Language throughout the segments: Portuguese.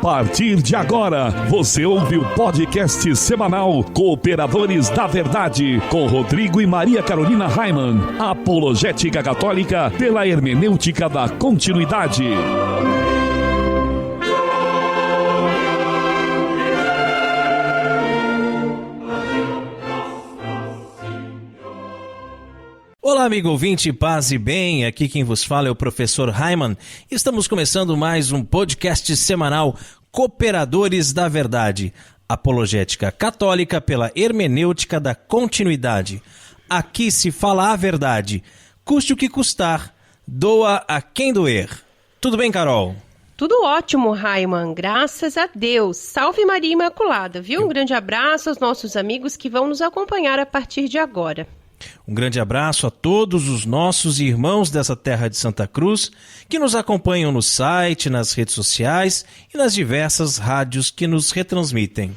partir de agora, você ouve o podcast semanal Cooperadores da Verdade, com Rodrigo e Maria Carolina Raimann, apologética católica pela hermenêutica da continuidade. Olá, amigo ouvinte, paz e bem, aqui quem vos fala é o professor Raimann. Estamos começando mais um podcast semanal Cooperadores da Verdade, apologética católica pela hermenêutica da continuidade. Aqui se fala a verdade, custe o que custar, doa a quem doer. Tudo bem, Carol? Tudo ótimo, Raimann, graças a Deus. Salve Maria Imaculada, viu? Um grande abraço aos nossos amigos que vão nos acompanhar a partir de agora. Um grande abraço a todos os nossos irmãos dessa terra de Santa Cruz que nos acompanham no site, nas redes sociais e nas diversas rádios que nos retransmitem.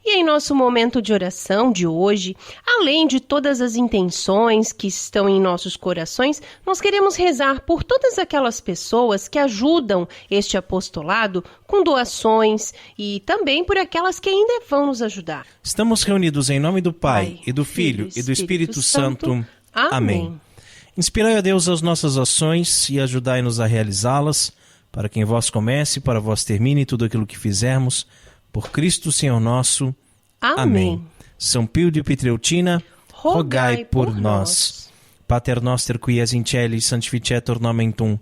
E em nosso momento de oração de hoje, além de todas as intenções que estão em nossos corações, nós queremos rezar por todas aquelas pessoas que ajudam este apostolado com doações e também por aquelas que ainda vão nos ajudar. Estamos reunidos em nome do Pai, e do Filho, e do Espírito Santo. Amém. Inspirai a Deus as nossas ações e ajudai-nos a realizá-las, para que em vós comece e para vós termine tudo aquilo que fizermos, por Cristo Senhor nosso. Amém. São Pio de Pietrelcina, rogai por nós. Pater noster qui es in celis, sanctificetur nomen tuum.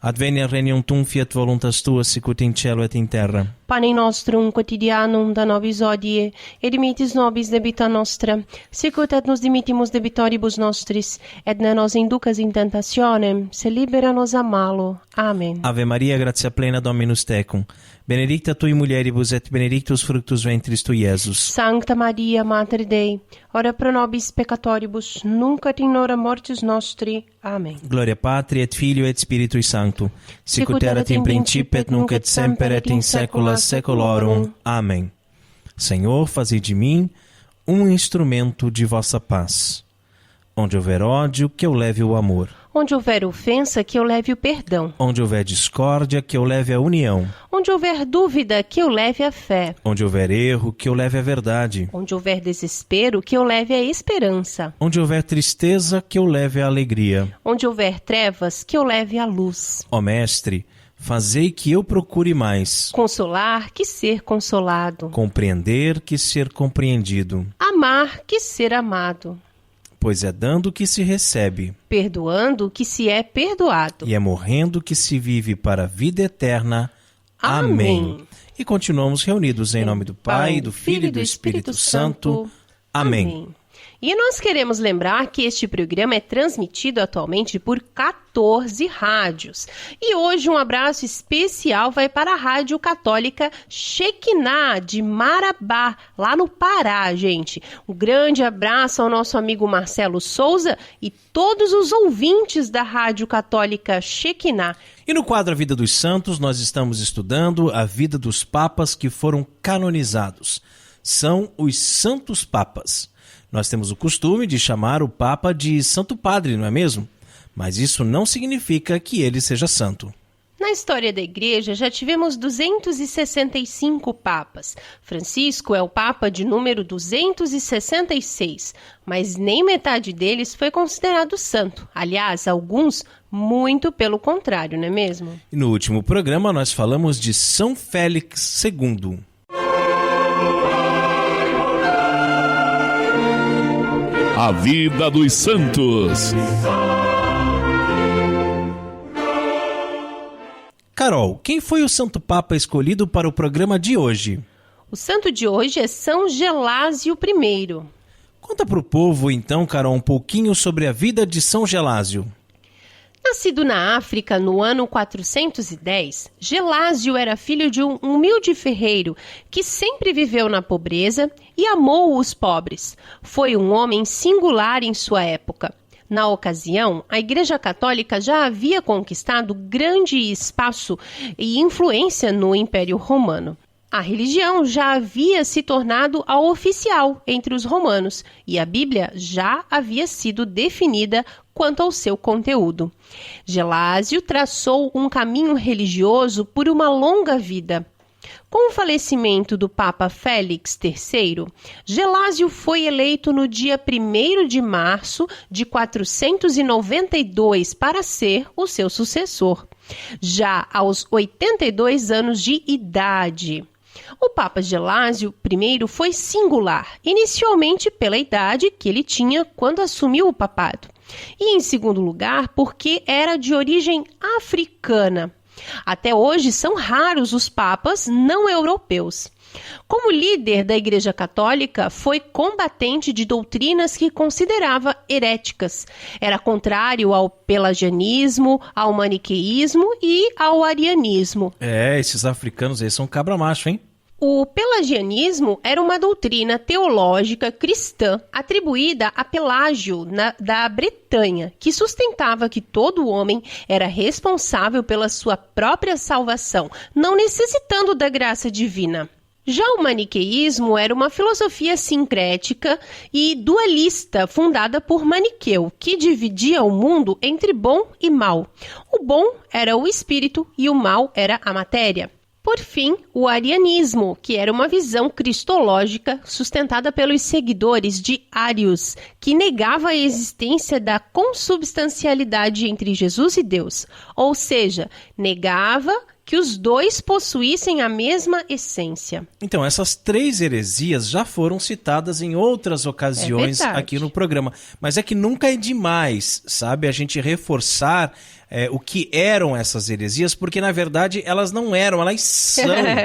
Advenia regnum tuum, fiat voluntas tua, sicut in cielo et in terra. Panem nostrum quotidianum da nobis hodie, et dimitis nobis debita nostra, sicut et nos dimittimus debitoribus nostris, et ne nos inducas in tentationem, se libera nos a malo. Amen. Ave Maria, gratia plena, Dominus tecum. Benedicta tui mulieribus et benedictus fructus ventris tui, Iesus. Sancta Maria, Mater Dei, ora pro nobis peccatoribus, nunc et in hora mortis nostri. Amen. Gloria Patri et Filio et Spiritui Sancto, sicut erat in principio et nunc et semper et in saecula saeculorum. Amém. Senhor, fazei de mim um instrumento de vossa paz. Onde houver ódio, que eu leve o amor. Onde houver ofensa, que eu leve o perdão. Onde houver discórdia, que eu leve a união. Onde houver dúvida, que eu leve a fé. Onde houver erro, que eu leve a verdade. Onde houver desespero, que eu leve a esperança. Onde houver tristeza, que eu leve a alegria. Onde houver trevas, que eu leve a luz. Ó Mestre, fazei que eu procure mais. Consolar, que ser consolado. Compreender, que ser compreendido. Amar, que ser amado. Pois é dando que se recebe. Perdoando, que se é perdoado. E é morrendo que se vive para a vida eterna. Amém. E continuamos reunidos em nome do Pai, do Filho e do Espírito Santo. Amém. E nós queremos lembrar que este programa é transmitido atualmente por 14 rádios. E hoje um abraço especial vai para a Rádio Católica Shekinah, de Marabá, lá no Pará, gente. Um grande abraço ao nosso amigo Marcelo Souza e todos os ouvintes da Rádio Católica Shekinah. E no quadro A Vida dos Santos, nós estamos estudando a vida dos papas que foram canonizados. São os Santos Papas. Nós temos o costume de chamar o Papa de Santo Padre, não é mesmo? Mas isso não significa que ele seja santo. Na história da Igreja, já tivemos 265 papas. Francisco é o papa de número 266, mas nem metade deles foi considerado santo. Aliás, alguns muito pelo contrário, não é mesmo? E no último programa nós falamos de São Félix II. A vida dos santos. Carol, quem foi o Santo Papa escolhido para o programa de hoje? O santo de hoje é São Gelásio I. Conta para o povo, então, Carol, um pouquinho sobre a vida de São Gelásio. Nascido na África no ano 410, Gelásio era filho de um humilde ferreiro que sempre viveu na pobreza e amou os pobres. Foi um homem singular em sua época. Na ocasião, a Igreja Católica já havia conquistado grande espaço e influência no Império Romano. A religião já havia se tornado a oficial entre os romanos e a Bíblia já havia sido definida quanto ao seu conteúdo. Gelásio traçou um caminho religioso por uma longa vida. Com o falecimento do Papa Félix III, Gelásio foi eleito no dia 1º de março de 492 para ser o seu sucessor, já aos 82 anos de idade. O Papa Gelásio I foi singular, inicialmente pela idade que ele tinha quando assumiu o papado, e em segundo lugar porque era de origem africana. Até hoje são raros os papas não europeus. Como líder da Igreja Católica, foi combatente de doutrinas que considerava heréticas. Era contrário ao pelagianismo, ao maniqueísmo e ao arianismo. Esses africanos aí são cabra macho, hein? O pelagianismo era uma doutrina teológica cristã atribuída a Pelágio, da Bretanha, que sustentava que todo homem era responsável pela sua própria salvação, não necessitando da graça divina. Já o maniqueísmo era uma filosofia sincrética e dualista fundada por Maniqueu, que dividia o mundo entre bom e mal. O bom era o espírito e o mal era a matéria. Por fim, o arianismo, que era uma visão cristológica sustentada pelos seguidores de Ários, que negava a existência da consubstancialidade entre Jesus e Deus, ou seja, negava que os dois possuíssem a mesma essência. Então, essas 3 heresias já foram citadas em outras ocasiões aqui no programa, mas é que nunca é demais, sabe, a gente reforçar o que eram essas heresias, porque na verdade elas não eram, elas são.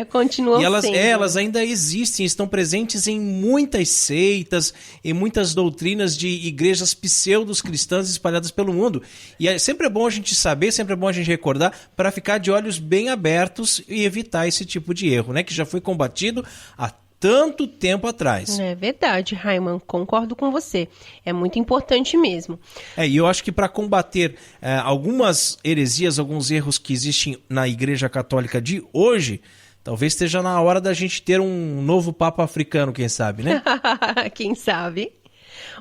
Continuam e sendo. Elas ainda existem, estão presentes em muitas seitas, em muitas doutrinas de igrejas pseudos cristãs espalhadas pelo mundo. E sempre é bom a gente saber, sempre é bom a gente recordar, para ficar de olhos bem abertos e evitar esse tipo de erro, né? Que já foi combatido há tanto tempo atrás. É verdade, Raiman, concordo com você. É muito importante mesmo. E eu acho que para combater algumas heresias, alguns erros que existem na Igreja Católica de hoje, talvez esteja na hora da gente ter um novo Papa africano, quem sabe, né? Quem sabe?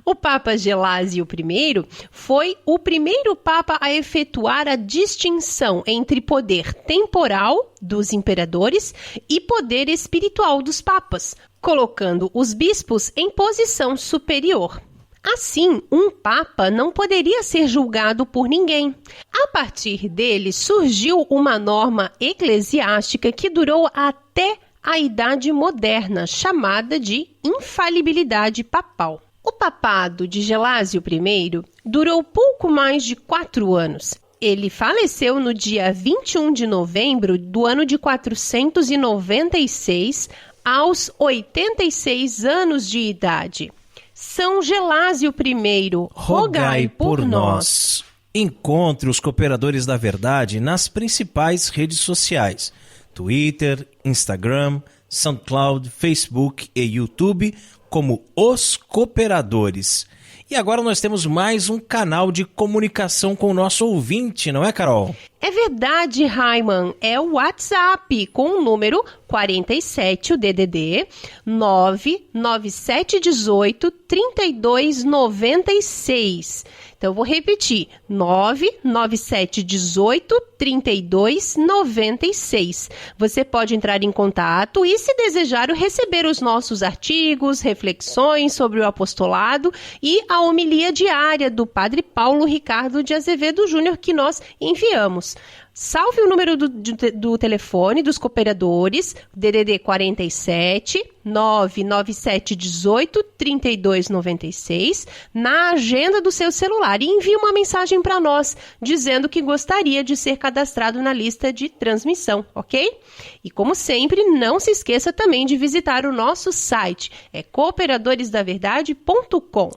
O Papa Gelásio I foi o primeiro Papa a efetuar a distinção entre poder temporal dos imperadores e poder espiritual dos papas, colocando os bispos em posição superior. Assim, um papa não poderia ser julgado por ninguém. A partir dele surgiu uma norma eclesiástica que durou até a Idade Moderna, chamada de infalibilidade papal. O papado de Gelásio I durou pouco mais de 4 anos. Ele faleceu no dia 21 de novembro do ano de 496, aos 86 anos de idade. São Gelásio I, rogai por nós. Encontre os Cooperadores da Verdade nas principais redes sociais: Twitter, Instagram, SoundCloud, Facebook e YouTube, como Os Cooperadores. E agora nós temos mais um canal de comunicação com o nosso ouvinte, não é, Carol? É verdade, Raiman. É o WhatsApp com o número 47, o DDD, 99718 3296. Então, eu vou repetir, 99718 3296. Você pode entrar em contato e, se desejar, receber os nossos artigos, reflexões sobre o apostolado e a homilia diária do Padre Paulo Ricardo de Azevedo Júnior que nós enviamos. Salve o número do telefone dos cooperadores, DDD 47 99718 3296, na agenda do seu celular e envie uma mensagem para nós, dizendo que gostaria de ser cadastrado na lista de transmissão, ok? E como sempre, não se esqueça também de visitar o nosso site, é cooperadoresdaverdade.com.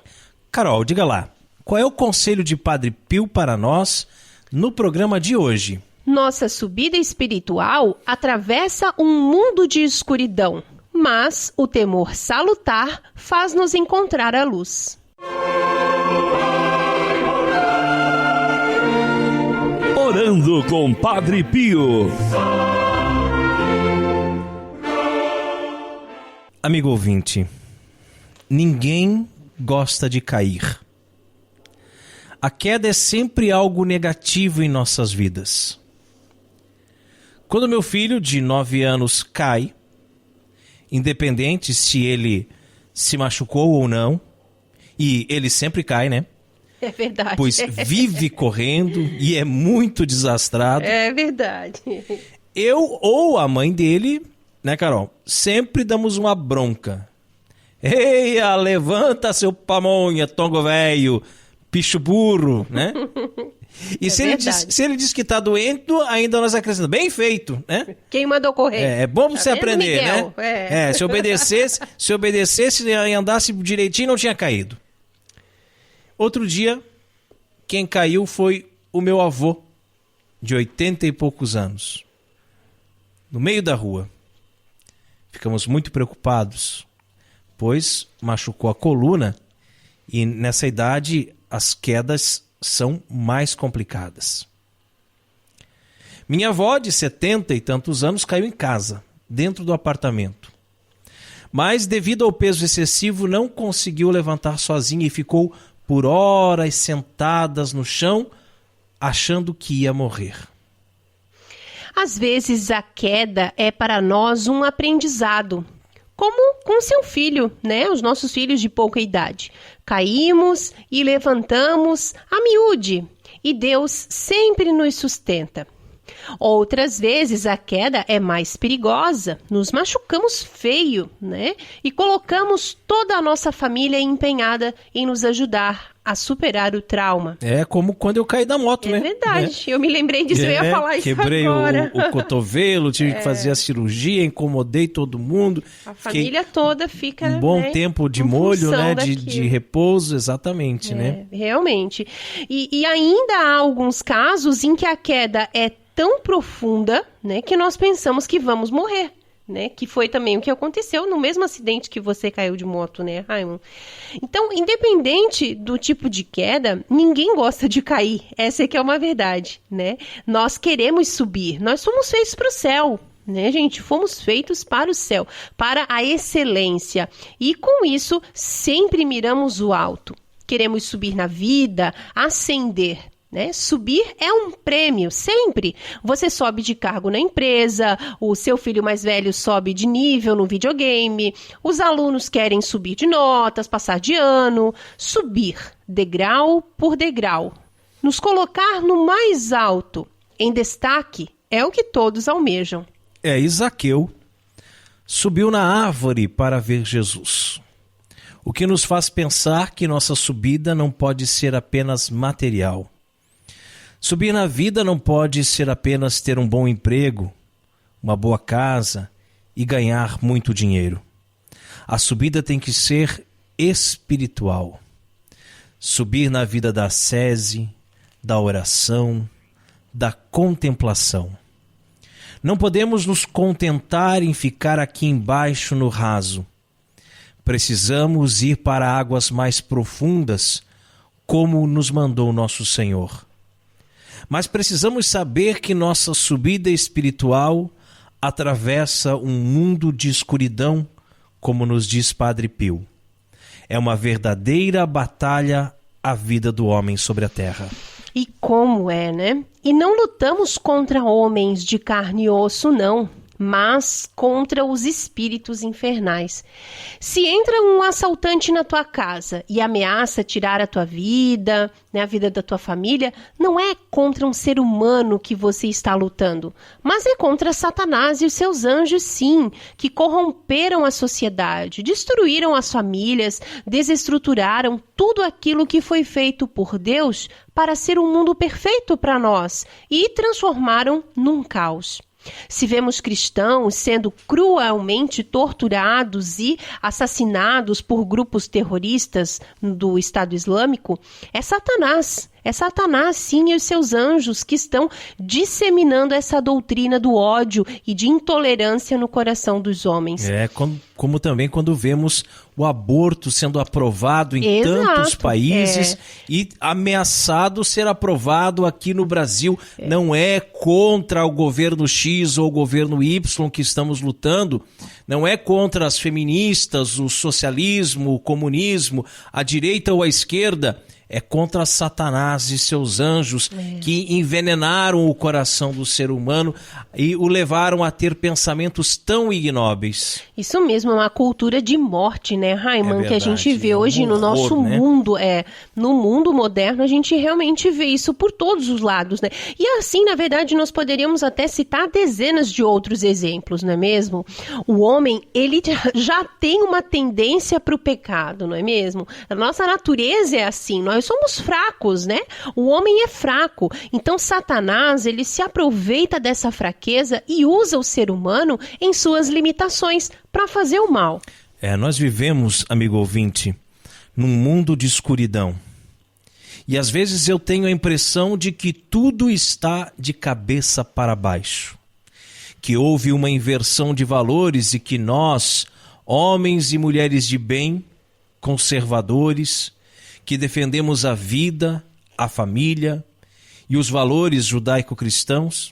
Carol, diga lá, qual é o conselho de Padre Pio para nós no programa de hoje? Nossa subida espiritual atravessa um mundo de escuridão, mas o temor salutar faz-nos encontrar a luz. Orando com Padre Pio. Amigo ouvinte, ninguém gosta de cair. A queda é sempre algo negativo em nossas vidas. Quando meu filho de 9 anos cai, independente se ele se machucou ou não, e ele sempre cai, né? É verdade. Pois vive correndo e é muito desastrado. É verdade. Eu ou a mãe dele, né, Carol? Sempre damos uma bronca. Eia, levanta seu pamonha, tongo velho, bicho burro, né? E se ele diz que tá doente, ainda nós acrescentamos. Bem feito, né? Quem mandou correr? É bom você vendo, aprender, Miguel? né? Se obedecesse e andasse direitinho, não tinha caído. Outro dia, quem caiu foi o meu avô, de 80 e poucos anos. No meio da rua. Ficamos muito preocupados, pois machucou a coluna e nessa idade as quedas são mais complicadas. Minha avó, de 70 e tantos anos, caiu em casa, dentro do apartamento. Mas, devido ao peso excessivo, não conseguiu levantar sozinha e ficou por horas sentadas no chão, achando que ia morrer. Às vezes a queda é para nós um aprendizado, como com seu filho, né? Os nossos filhos de pouca idade. Caímos e levantamos a miúde, e Deus sempre nos sustenta. Outras vezes a queda é mais perigosa, nos machucamos feio, né? E colocamos toda a nossa família empenhada em nos ajudar a superar o trauma. É como quando eu caí da moto, né? É verdade, eu me lembrei disso, eu ia falar isso agora. Quebrei o cotovelo, tive que fazer a cirurgia, incomodei todo mundo. A família toda fica, um bom tempo de molho, né? De repouso, exatamente, né? Realmente. E ainda há alguns casos em que a queda é tão profunda, né, que nós pensamos que vamos morrer, né? Que foi também o que aconteceu no mesmo acidente que você caiu de moto, né, Raimon? Então, independente do tipo de queda, ninguém gosta de cair. Essa é que é uma verdade, né? Nós queremos subir, nós somos feitos para o céu, né, gente? Fomos feitos para o céu, para a excelência. E com isso, sempre miramos o alto. Queremos subir na vida, ascender. Né? Subir é um prêmio, sempre. Você sobe de cargo na empresa, o seu filho mais velho sobe de nível no videogame, os alunos querem subir de notas, passar de ano. Subir, degrau por degrau. Nos colocar no mais alto, em destaque, é o que todos almejam. E Zaqueu subiu na árvore para ver Jesus. O que nos faz pensar que nossa subida não pode ser apenas material. Subir na vida não pode ser apenas ter um bom emprego, uma boa casa e ganhar muito dinheiro. A subida tem que ser espiritual. Subir na vida da ascese, da oração, da contemplação. Não podemos nos contentar em ficar aqui embaixo no raso. Precisamos ir para águas mais profundas, como nos mandou nosso Senhor. Mas precisamos saber que nossa subida espiritual atravessa um mundo de escuridão, como nos diz Padre Pio. É uma verdadeira batalha a vida do homem sobre a terra. E como é, né? E não lutamos contra homens de carne e osso, não, mas contra os espíritos infernais. Se entra um assaltante na tua casa e ameaça tirar a tua vida, né, a vida da tua família, não é contra um ser humano que você está lutando, mas é contra Satanás e os seus anjos, sim, que corromperam a sociedade, destruíram as famílias, desestruturaram tudo aquilo que foi feito por Deus para ser um mundo perfeito para nós e transformaram num caos. Se vemos cristãos sendo cruelmente torturados e assassinados por grupos terroristas do Estado Islâmico, é Satanás, sim, e os seus anjos que estão disseminando essa doutrina do ódio e de intolerância no coração dos homens. Como também quando vemos o aborto sendo aprovado em tantos países e ameaçado ser aprovado aqui no Brasil. Não é contra o governo X ou o governo Y que estamos lutando, não é contra as feministas, o socialismo, o comunismo, a direita ou a esquerda. É contra Satanás e seus anjos que envenenaram o coração do ser humano e o levaram a ter pensamentos tão ignóbeis. Isso mesmo, é uma cultura de morte, né, Raiman, que a gente vê hoje no nosso mundo. No mundo moderno, a gente realmente vê isso por todos os lados, né? E assim, na verdade, nós poderíamos até citar dezenas de outros exemplos, não é mesmo? O homem, ele já tem uma tendência para o pecado, não é mesmo? A nossa natureza é assim, nós somos fracos, né? O homem é fraco. Então, Satanás, ele se aproveita dessa fraqueza e usa o ser humano em suas limitações para fazer o mal. Nós vivemos, amigo ouvinte, num mundo de escuridão. E às vezes eu tenho a impressão de que tudo está de cabeça para baixo. Que houve uma inversão de valores e que nós, homens e mulheres de bem, conservadores, que defendemos a vida, a família e os valores judaico-cristãos,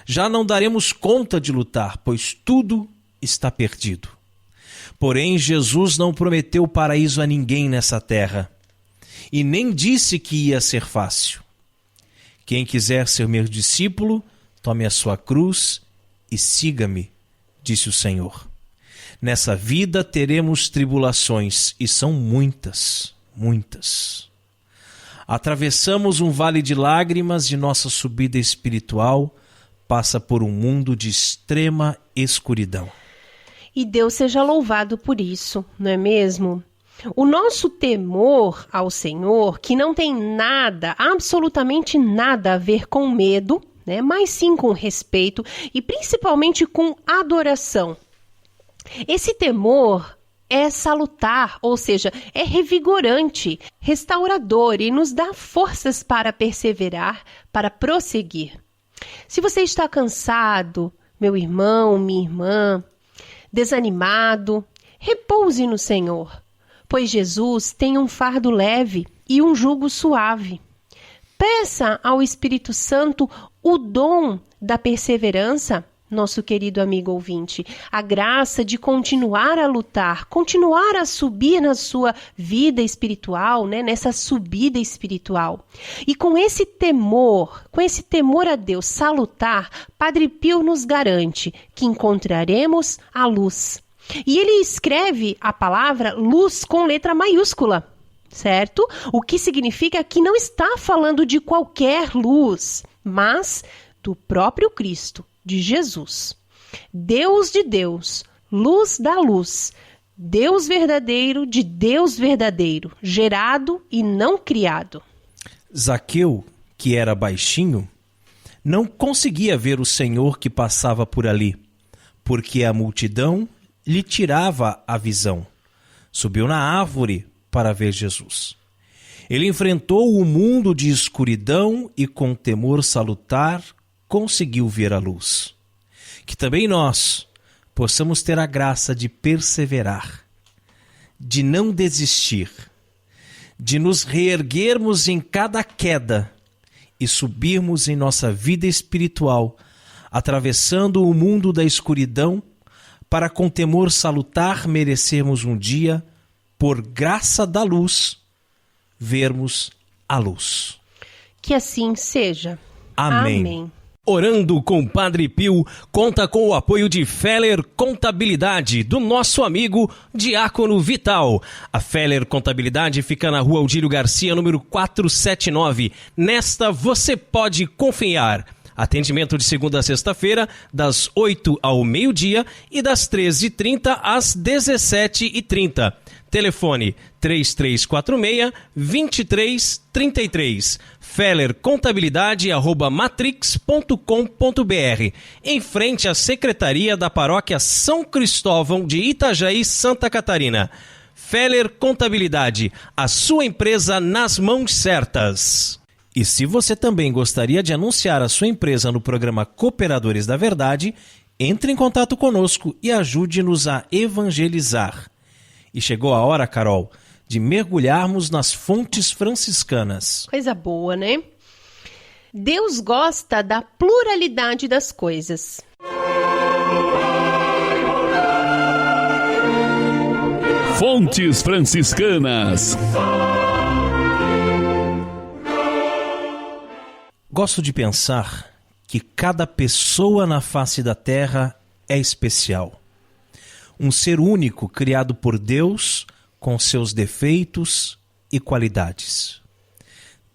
já não daremos conta de lutar, pois tudo está perdido. Porém, Jesus não prometeu paraíso a ninguém nessa terra e nem disse que ia ser fácil. Quem quiser ser meu discípulo, tome a sua cruz e siga-me, disse o Senhor. Nessa vida teremos tribulações, e são muitas. Atravessamos um vale de lágrimas e nossa subida espiritual passa por um mundo de extrema escuridão. E Deus seja louvado por isso, não é mesmo? O nosso temor ao Senhor, que não tem nada, absolutamente nada a ver com medo, né? Mas sim com respeito e principalmente com adoração. Esse temor é salutar, ou seja, é revigorante, restaurador e nos dá forças para perseverar, para prosseguir. Se você está cansado, meu irmão, minha irmã, desanimado, repouse no Senhor, pois Jesus tem um fardo leve e um jugo suave. Peça ao Espírito Santo o dom da perseverança, nosso querido amigo ouvinte, a graça de continuar a lutar, continuar a subir na sua vida espiritual, né, nessa subida espiritual. E com esse temor a Deus salutar, Padre Pio nos garante que encontraremos a luz. E ele escreve a palavra luz com letra maiúscula, certo? O que significa que não está falando de qualquer luz, mas do próprio Cristo, de Jesus. Deus de Deus, luz da luz, Deus verdadeiro de Deus verdadeiro, gerado e não criado. Zaqueu, que era baixinho, não conseguia ver o Senhor que passava por ali, porque a multidão lhe tirava a visão. Subiu na árvore para ver Jesus. Ele enfrentou o mundo de escuridão e com temor salutar conseguiu ver a luz. Que também nós possamos ter a graça de perseverar, de não desistir, de nos reerguermos em cada queda e subirmos em nossa vida espiritual, atravessando o mundo da escuridão, para com temor salutar merecermos um dia, por graça da luz, vermos a luz. Que assim seja. Amém. Amém. Orando com Padre Pio conta com o apoio de Feller Contabilidade, do nosso amigo Diácono Vital. A Feller Contabilidade fica na Rua Aldílio Garcia, número 479. Nesta você pode confiar. Atendimento de segunda a sexta-feira, das 8 ao meio-dia e das 13h30 às 17h30. Telefone 3346-2333. fellercontabilidade@matrix.com.br. Em frente à Secretaria da Paróquia São Cristóvão de Itajaí, Santa Catarina. Feller Contabilidade, a sua empresa nas mãos certas. E se você também gostaria de anunciar a sua empresa no programa Cooperadores da Verdade, entre em contato conosco e ajude-nos a evangelizar. E chegou a hora, Carol, de mergulharmos nas fontes franciscanas. Coisa boa, né? Deus gosta da pluralidade das coisas. Fontes franciscanas. Gosto de pensar que cada pessoa na face da terra é especial. Um ser único criado por Deus com seus defeitos e qualidades.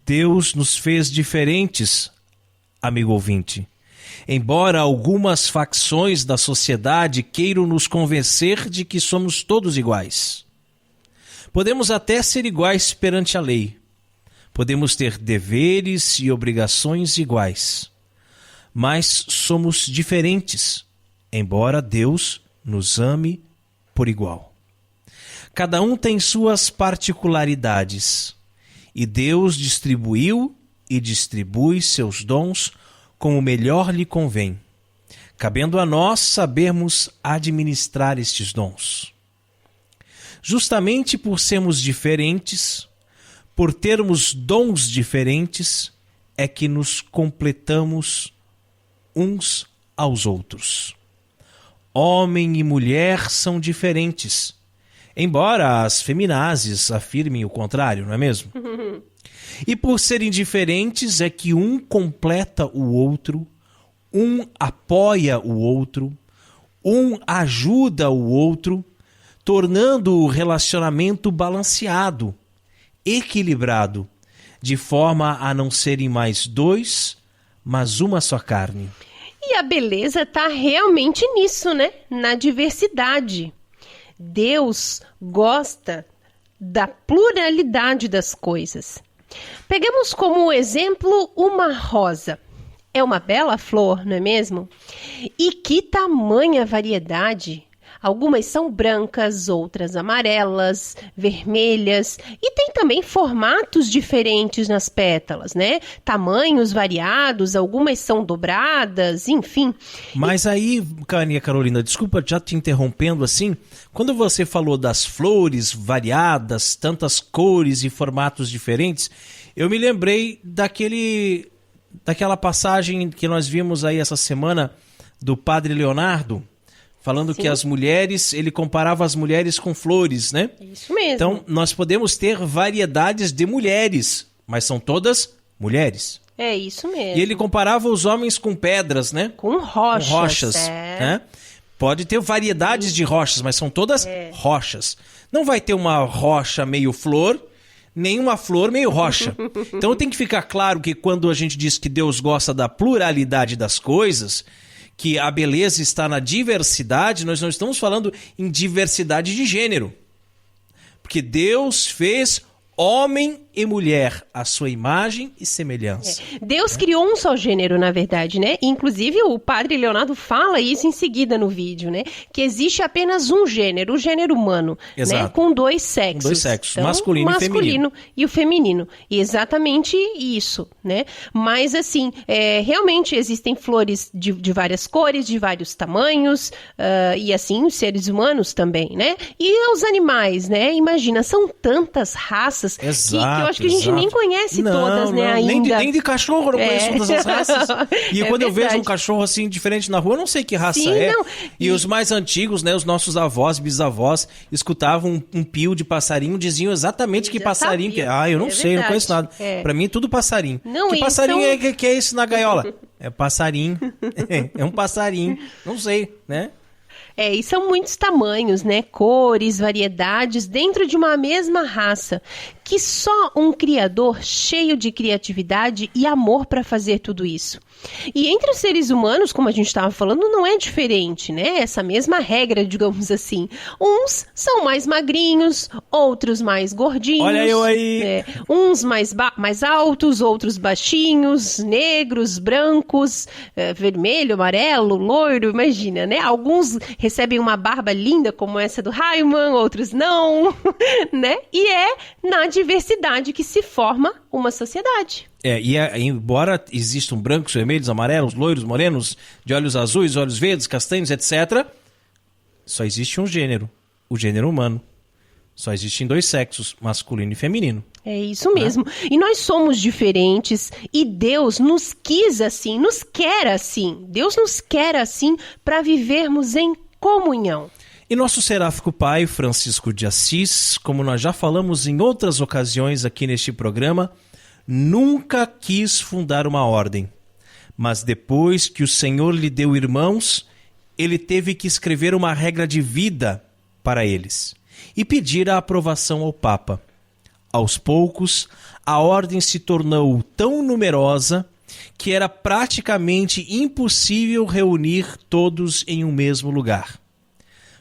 Deus nos fez diferentes, amigo ouvinte. Embora algumas facções da sociedade queiram nos convencer de que somos todos iguais. Podemos até ser iguais perante a lei. Podemos ter deveres e obrigações iguais. Mas somos diferentes, embora Deus nos ame por igual. Cada um tem suas particularidades, e Deus distribuiu e distribui seus dons como melhor lhe convém, cabendo a nós sabermos administrar estes dons. Justamente por sermos diferentes, por termos dons diferentes, é que nos completamos uns aos outros. Homem e mulher são diferentes, embora as feminazes afirmem o contrário, não é mesmo? E por serem diferentes é que um completa o outro, um apoia o outro, um ajuda o outro, tornando o relacionamento balanceado, equilibrado, de forma a não serem mais dois, mas uma só carne. E a beleza está realmente nisso, né? Na diversidade. Deus gosta da pluralidade das coisas. Peguemos como exemplo uma rosa. É uma bela flor, não é mesmo? E que tamanha variedade! Algumas são brancas, outras amarelas, vermelhas e tem também formatos diferentes nas pétalas, né? Tamanhos variados, algumas são dobradas, enfim. Mas aí, Carolina, desculpa já te interrompendo assim, quando você falou das flores variadas, tantas cores e formatos diferentes, eu me lembrei daquela passagem que nós vimos aí essa semana do Padre Leonardo, falando Sim. que as mulheres, ele comparava as mulheres com flores, né? Isso mesmo. Então, nós podemos ter variedades de mulheres, mas são todas mulheres. É isso mesmo. E ele comparava os homens com pedras, né? Com rochas. Com rochas, né? Pode ter variedades de rochas, mas são todas rochas. Não vai ter uma rocha meio flor, nem uma flor meio rocha. Então tem que ficar claro que quando a gente diz que Deus gosta da pluralidade das coisas, que a beleza está na diversidade, nós não estamos falando em diversidade de gênero. Porque Deus fez homem e mulher à sua imagem e semelhança. Deus criou um só gênero, na verdade, né? Inclusive, o Padre Leonardo fala isso em seguida no vídeo, né? Que existe apenas um gênero, o gênero humano, né? Com dois sexos. Com dois sexos, então, masculino e o feminino. E exatamente isso, né? Mas, assim, realmente existem flores de várias cores, de vários tamanhos, e assim, os seres humanos também, né? E os animais, né? Imagina, são tantas raças que eu acho que a gente nem conhece todas, né, ainda. Nem de cachorro eu não conheço todas as raças. E quando eu vejo um cachorro assim diferente na rua, eu não sei que raça é. Não. E os mais antigos, né, os nossos avós, bisavós, escutavam um pio de passarinho, diziam exatamente que passarinho que é. Eu não sei, eu não conheço nada. Pra mim, tudo passarinho. Não, que passarinho que é esse na gaiola? É passarinho. É um passarinho. Não sei, né? E são muitos tamanhos, né? Cores, variedades dentro de uma mesma raça, que só um criador cheio de criatividade e amor para fazer tudo isso. E entre os seres humanos, como a gente estava falando, não é diferente, né? Essa mesma regra, digamos assim. Uns são mais magrinhos, outros mais gordinhos. Olha eu aí! Uns mais altos, outros baixinhos, negros, brancos, vermelho, amarelo, loiro, imagina, né? Alguns recebem uma barba linda como essa do Raiman, outros não, né? E é na diversidade que se forma uma sociedade. Embora existam brancos, vermelhos, amarelos, loiros, morenos, de olhos azuis, olhos verdes, castanhos, etc., só existe um gênero, o gênero humano. Só existem dois sexos, masculino e feminino. É isso mesmo. E nós somos diferentes e Deus nos quis assim, nos quer assim. Deus nos quer assim para vivermos em comunhão. E nosso seráfico pai, Francisco de Assis, como nós já falamos em outras ocasiões aqui neste programa, nunca quis fundar uma ordem. Mas depois que o Senhor lhe deu irmãos, ele teve que escrever uma regra de vida para eles e pedir a aprovação ao Papa. Aos poucos, a ordem se tornou tão numerosa que era praticamente impossível reunir todos em um mesmo lugar.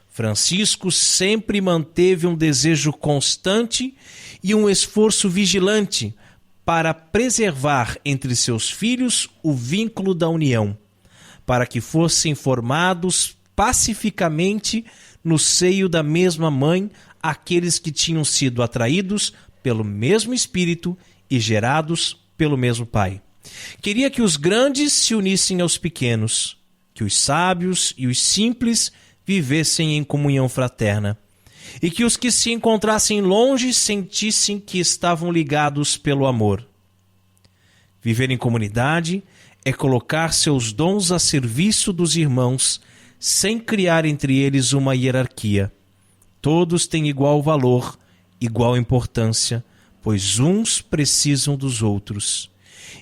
Francisco sempre manteve um desejo constante e um esforço vigilante para preservar entre seus filhos o vínculo da união, para que fossem formados pacificamente no seio da mesma mãe aqueles que tinham sido atraídos pelo mesmo Espírito e gerados pelo mesmo Pai. Queria que os grandes se unissem aos pequenos, que os sábios e os simples vivessem em comunhão fraterna, e que os que se encontrassem longe sentissem que estavam ligados pelo amor. Viver em comunidade é colocar seus dons a serviço dos irmãos, sem criar entre eles uma hierarquia. Todos têm igual valor, igual importância, pois uns precisam dos outros.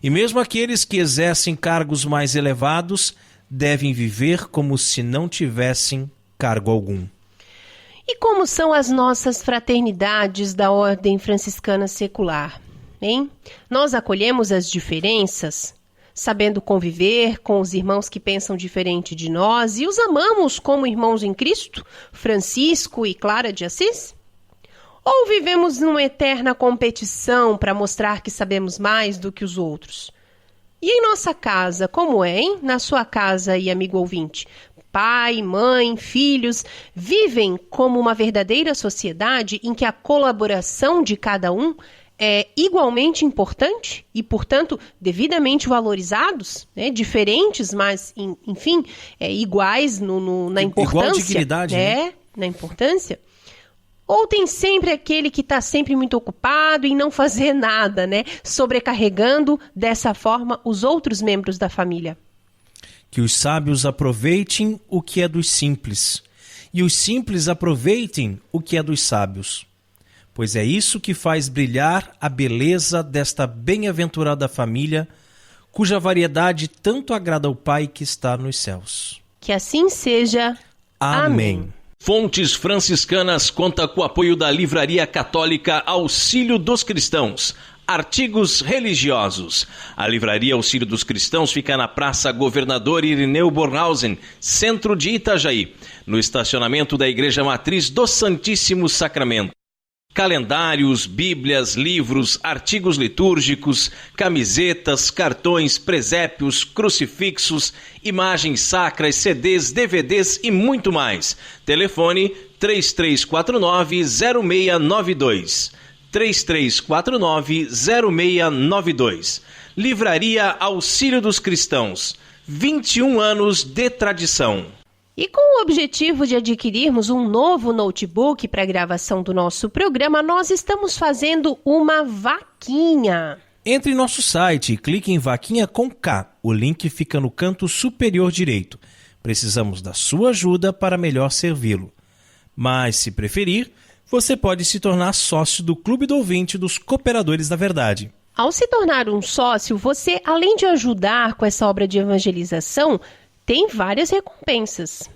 E mesmo aqueles que exercem cargos mais elevados devem viver como se não tivessem cargo algum. E como são as nossas fraternidades da Ordem Franciscana Secular, hein? Nós acolhemos as diferenças, sabendo conviver com os irmãos que pensam diferente de nós e os amamos como irmãos em Cristo, Francisco e Clara de Assis? Ou vivemos numa eterna competição para mostrar que sabemos mais do que os outros? E em nossa casa, como é, hein? Na sua casa e amigo ouvinte, pai, mãe, filhos, vivem como uma verdadeira sociedade em que a colaboração de cada um é igualmente importante e, portanto, devidamente valorizados, né? Diferentes, mas, enfim, iguais na importância. Igual dignidade, né? Na importância. Ou tem sempre aquele que está sempre muito ocupado em não fazer nada, né? Sobrecarregando dessa forma os outros membros da família. Que os sábios aproveitem o que é dos simples, e os simples aproveitem o que é dos sábios. Pois é isso que faz brilhar a beleza desta bem-aventurada família, cuja variedade tanto agrada ao Pai que está nos céus. Que assim seja. Amém. Fontes Franciscanas conta com o apoio da Livraria Católica Auxílio dos Cristãos. Artigos religiosos. A Livraria Auxílio dos Cristãos fica na Praça Governador Irineu Bornhausen, centro de Itajaí, no estacionamento da Igreja Matriz do Santíssimo Sacramento. Calendários, bíblias, livros, artigos litúrgicos, camisetas, cartões, presépios, crucifixos, imagens sacras, CDs, DVDs e muito mais. Telefone 3349-0692. 3349-0692. Livraria Auxílio dos Cristãos. 21 anos de tradição. E com o objetivo de adquirirmos um novo notebook para a gravação do nosso programa, nós estamos fazendo uma vaquinha. Entre em nosso site e clique em Vaquinha com K. O link fica no canto superior direito. Precisamos da sua ajuda para melhor servi-lo. Mas, se preferir, você pode se tornar sócio do Clube do Ouvinte dos Cooperadores da Verdade. Ao se tornar um sócio, você, além de ajudar com essa obra de evangelização, tem várias recompensas.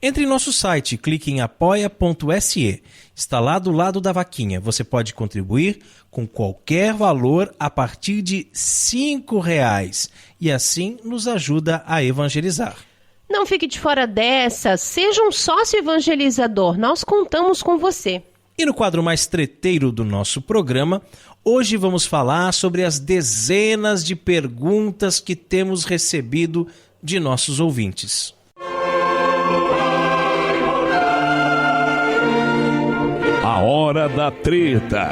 Entre em nosso site e clique em apoia.se. Está lá do lado da vaquinha. Você pode contribuir com qualquer valor a partir de R$5 e assim nos ajuda a evangelizar. Não fique de fora dessa, seja um sócio evangelizador, nós contamos com você. E no quadro mais treteiro do nosso programa, hoje vamos falar sobre as dezenas de perguntas que temos recebido de nossos ouvintes. A hora da treta.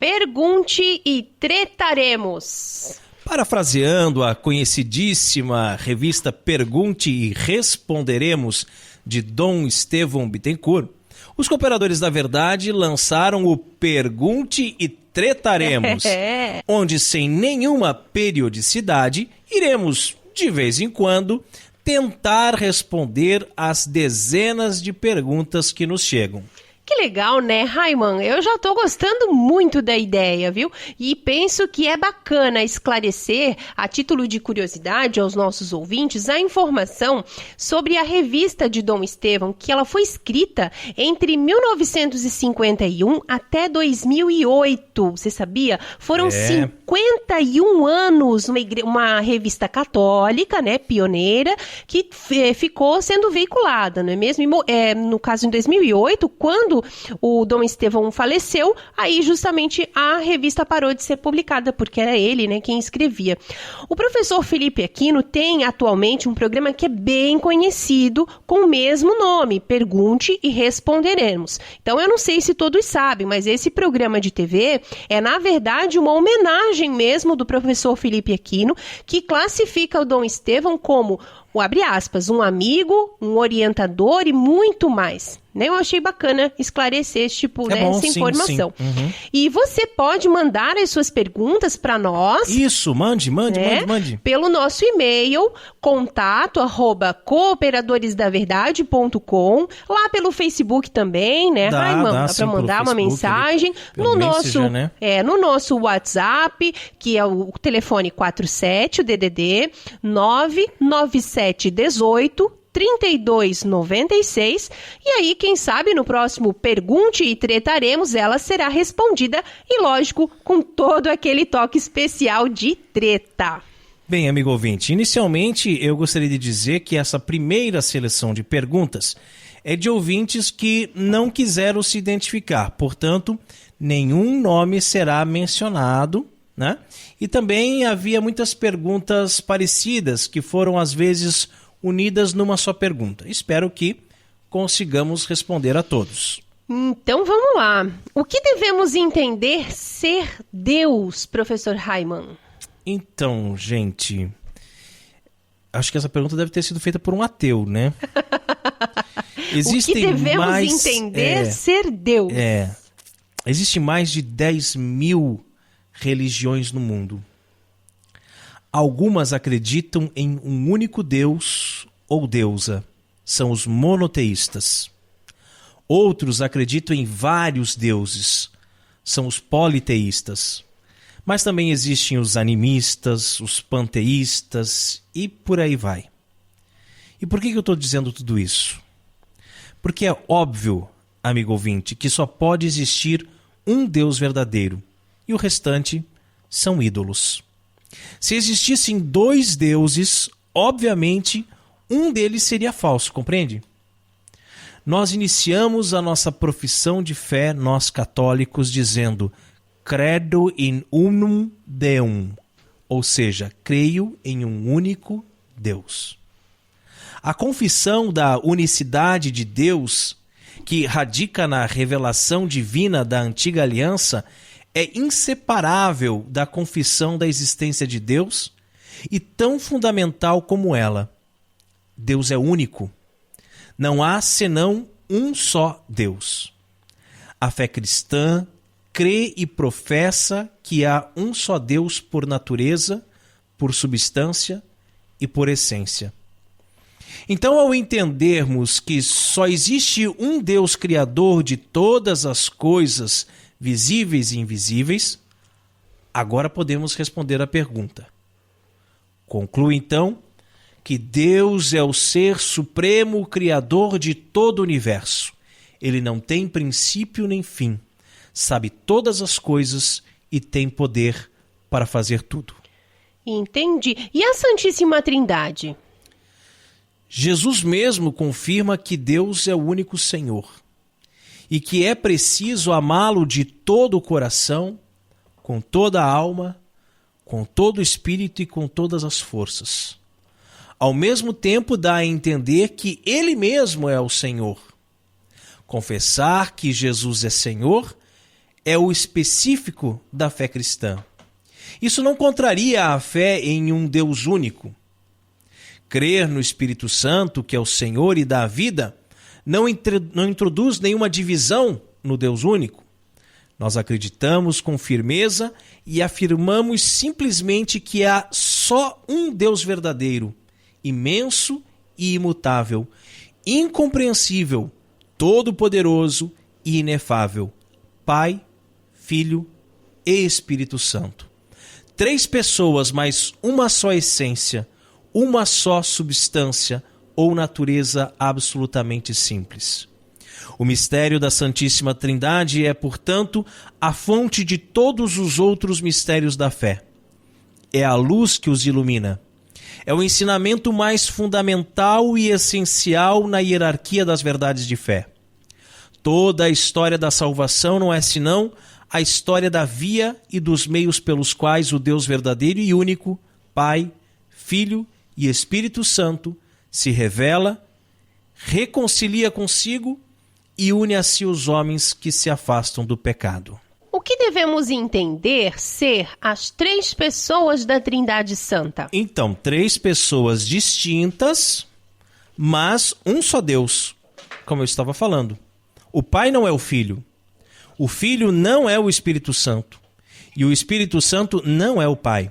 Pergunte e tretaremos. Parafraseando a conhecidíssima revista Pergunte e Responderemos, de Dom Estevão Bittencourt, os Cooperadores da Verdade lançaram o Pergunte e Tretaremos, onde, sem nenhuma periodicidade, iremos, de vez em quando, tentar responder às dezenas de perguntas que nos chegam. Que legal, né, Raiman? Eu já tô gostando muito da ideia, viu? E penso que é bacana esclarecer, a título de curiosidade aos nossos ouvintes, a informação sobre a revista de Dom Estevão, que ela foi escrita entre 1951 até 2008. Você sabia? Foram 51 anos, uma revista católica, né, pioneira, que ficou sendo veiculada, não é mesmo? No caso, em 2008, quando o Dom Estevão faleceu, aí justamente a revista parou de ser publicada, porque era ele, né, quem escrevia. O professor Felipe Aquino tem atualmente um programa que é bem conhecido com o mesmo nome, Pergunte e Responderemos. Então eu não sei se todos sabem, mas esse programa de TV é na verdade uma homenagem mesmo do professor Felipe Aquino, que classifica o Dom Estevão como, abre aspas, um amigo, um orientador e muito mais. Eu achei bacana esclarecer essa informação. Sim. Uhum. E você pode mandar as suas perguntas para nós. Isso, mande. Pelo nosso e-mail, contato@cooperadoresdaverdade.com, lá pelo Facebook também, né, Raiman? Dá para mandar uma mensagem. No nosso WhatsApp, que é o telefone 47, o DDD 99718 3296, e aí, quem sabe, no próximo Pergunte e Tretaremos, ela será respondida, e lógico, com todo aquele toque especial de treta. Bem, amigo ouvinte, inicialmente eu gostaria de dizer que essa primeira seleção de perguntas é de ouvintes que não quiseram se identificar, portanto, nenhum nome será mencionado, né? E também havia muitas perguntas parecidas que foram, às vezes, unidas numa só pergunta. Espero que consigamos responder a todos. Então vamos lá. O que devemos entender ser Deus, professor Raiman? Então, gente, acho que essa pergunta deve ter sido feita por um ateu, né? O que devemos entender ser Deus? Existem mais de 10.000 religiões no mundo. Algumas acreditam em um único Deus ou deusa, são os monoteístas. Outros acreditam em vários deuses, são os politeístas. Mas também existem os animistas, os panteístas e por aí vai. E por que eu estou dizendo tudo isso? Porque é óbvio, amigo ouvinte, que só pode existir um Deus verdadeiro e o restante são ídolos. Se existissem dois deuses, obviamente, um deles seria falso, compreende? Nós iniciamos a nossa profissão de fé, nós católicos, dizendo credo in unum Deum, ou seja, creio em um único Deus. A confissão da unicidade de Deus, que radica na revelação divina da antiga aliança, é inseparável da confissão da existência de Deus e tão fundamental como ela. Deus é único. Não há senão um só Deus. A fé cristã crê e professa que há um só Deus por natureza, por substância e por essência. Então, ao entendermos que só existe um Deus criador de todas as coisas visíveis e invisíveis, agora podemos responder a pergunta. Conclui então que Deus é o ser supremo criador de todo o universo. Ele não tem princípio nem fim, sabe todas as coisas e tem poder para fazer tudo. Entendi. E a Santíssima Trindade? Jesus mesmo confirma que Deus é o único Senhor e que é preciso amá-lo de todo o coração, com toda a alma, com todo o espírito e com todas as forças. Ao mesmo tempo, dá a entender que Ele mesmo é o Senhor. Confessar que Jesus é Senhor é o específico da fé cristã. Isso não contraria a fé em um Deus único. Crer no Espírito Santo, que é o Senhor e dá a vida, não introduz nenhuma divisão no Deus único. Nós acreditamos com firmeza e afirmamos simplesmente que há só um Deus verdadeiro, imenso e imutável, incompreensível, todo-poderoso, e inefável, Pai, Filho e Espírito Santo. 3 pessoas, mas uma só essência, uma só substância ou natureza absolutamente simples. O mistério da Santíssima Trindade é, portanto, a fonte de todos os outros mistérios da fé. É a luz que os ilumina. É o ensinamento mais fundamental e essencial na hierarquia das verdades de fé. Toda a história da salvação não é senão a história da via e dos meios pelos quais o Deus verdadeiro e único, Pai, Filho e Espírito Santo, se revela, reconcilia consigo e une a si os homens que se afastam do pecado. O que devemos entender ser as 3 pessoas da Trindade Santa? Então, 3 pessoas distintas, mas um só Deus, como eu estava falando. O Pai não é o Filho, o Filho não é o Espírito Santo e o Espírito Santo não é o Pai.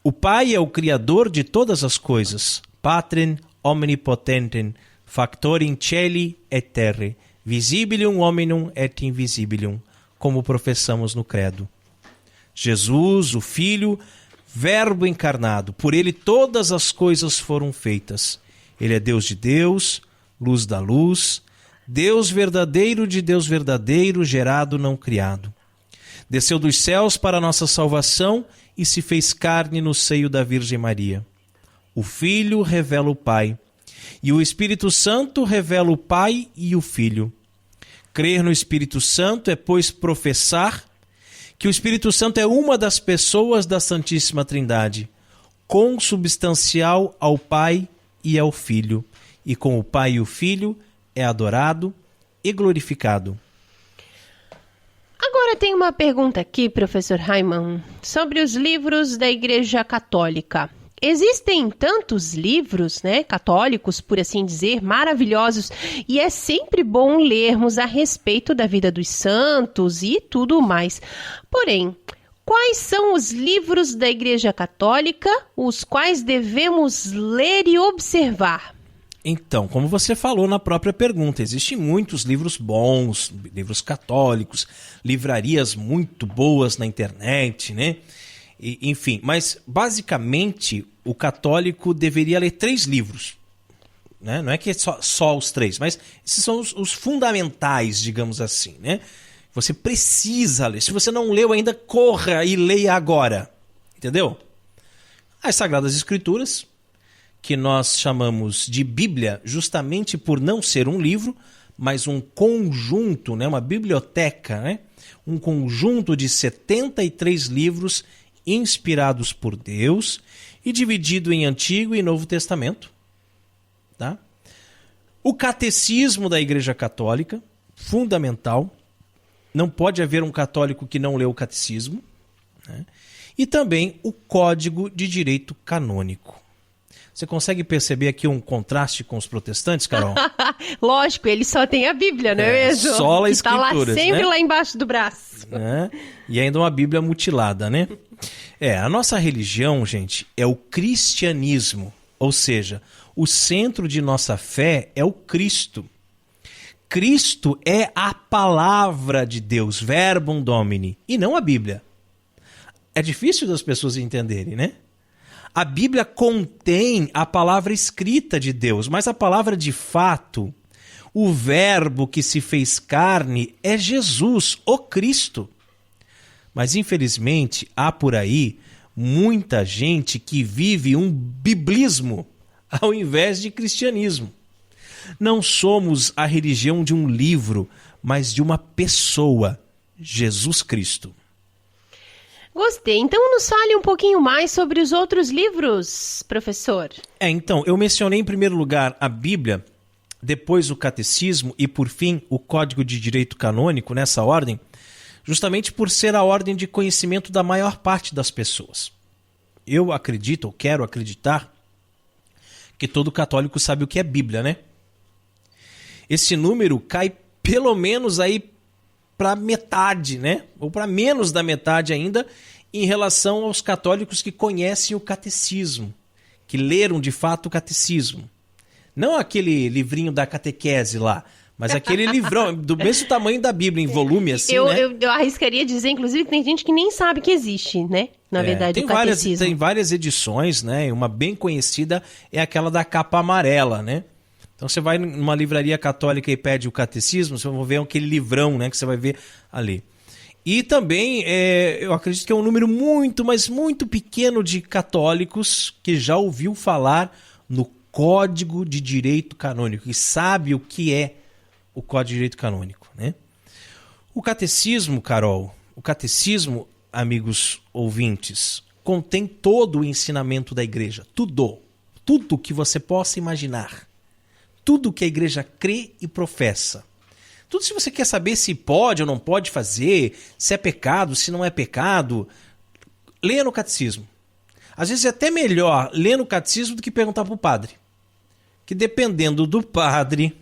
O Pai é o Criador de todas as coisas, Patrem omnipotentem, factorem celi et terre, visibilium hominum et invisibilium, como professamos no Credo. Jesus, o Filho, Verbo encarnado, por ele todas as coisas foram feitas. Ele é Deus de Deus, luz da luz, Deus verdadeiro de Deus verdadeiro, gerado, não criado. Desceu dos céus para a nossa salvação e se fez carne no seio da Virgem Maria. O Filho revela o Pai, e o Espírito Santo revela o Pai e o Filho. Crer no Espírito Santo é, pois, professar que o Espírito Santo é uma das pessoas da Santíssima Trindade, consubstancial ao Pai e ao Filho, e com o Pai e o Filho é adorado e glorificado. Agora tem uma pergunta aqui, professor Raimann, sobre os livros da Igreja Católica. Existem tantos livros, católicos, por assim dizer, maravilhosos, e é sempre bom lermos a respeito da vida dos santos e tudo mais. Porém, quais são os livros da Igreja Católica, os quais devemos ler e observar? Então, como você falou na própria pergunta, existem muitos livros bons, livros católicos, livrarias muito boas na internet, enfim, mas basicamente o católico deveria ler 3 livros. Não é que é só os 3, mas esses são os fundamentais, digamos assim. Você precisa ler. Se você não leu ainda, corra e leia agora. Entendeu? As Sagradas Escrituras, que nós chamamos de Bíblia, justamente por não ser um livro, mas um conjunto, uma biblioteca, um conjunto de 73 livros inspirados por Deus e dividido em Antigo e Novo Testamento. Tá? O Catecismo da Igreja Católica, fundamental. Não pode haver um católico que não lê o Catecismo. E também o Código de Direito Canônico. Você consegue perceber aqui um contraste com os protestantes, Carol? Lógico, eles só têm a Bíblia, não é mesmo? Só as Escrituras, Escrituras, tá lá sempre lá embaixo do braço. E ainda uma Bíblia mutilada, A nossa religião, gente, é o cristianismo. Ou seja, o centro de nossa fé é o Cristo. Cristo é a palavra de Deus, Verbum Domini, e não a Bíblia. É difícil das pessoas entenderem, A Bíblia contém a palavra escrita de Deus, mas a palavra de fato, o verbo que se fez carne, é Jesus, o Cristo. Mas infelizmente há por aí muita gente que vive um biblismo ao invés de cristianismo. Não somos a religião de um livro, mas de uma pessoa, Jesus Cristo. Gostei. Então nos fale um pouquinho mais sobre os outros livros, professor. Então, eu mencionei em primeiro lugar a Bíblia, depois o Catecismo e, por fim, o Código de Direito Canônico, nessa ordem, justamente por ser a ordem de conhecimento da maior parte das pessoas. Eu acredito, ou quero acreditar, que todo católico sabe o que é Bíblia, Esse número cai pelo menos aí para metade, ou para menos da metade ainda, em relação aos católicos que conhecem o catecismo, que leram de fato o catecismo. Não aquele livrinho da catequese lá, Mas aquele livrão, do mesmo tamanho da Bíblia, em volume, assim, né? Eu arriscaria dizer, inclusive, que tem gente que nem sabe que existe, né? Na verdade, o catecismo. Tem várias edições, né? Uma bem conhecida é aquela da capa amarela, né? Então você vai numa livraria católica e pede o catecismo, você vai ver aquele livrão, né? Que você vai ver ali. E também, eu acredito que é um número muito, mas muito pequeno de católicos que já ouviu falar no Código de Direito Canônico e sabe o que é o Código de Direito Canônico, né? O catecismo, Carol, amigos ouvintes, contém todo o ensinamento da igreja. Tudo que você possa imaginar. Tudo que a igreja crê e professa. Tudo, se você quer saber se pode ou não pode fazer, se é pecado, se não é pecado, leia no catecismo. Às vezes é até melhor ler no catecismo do que perguntar para o padre. Que dependendo do padre,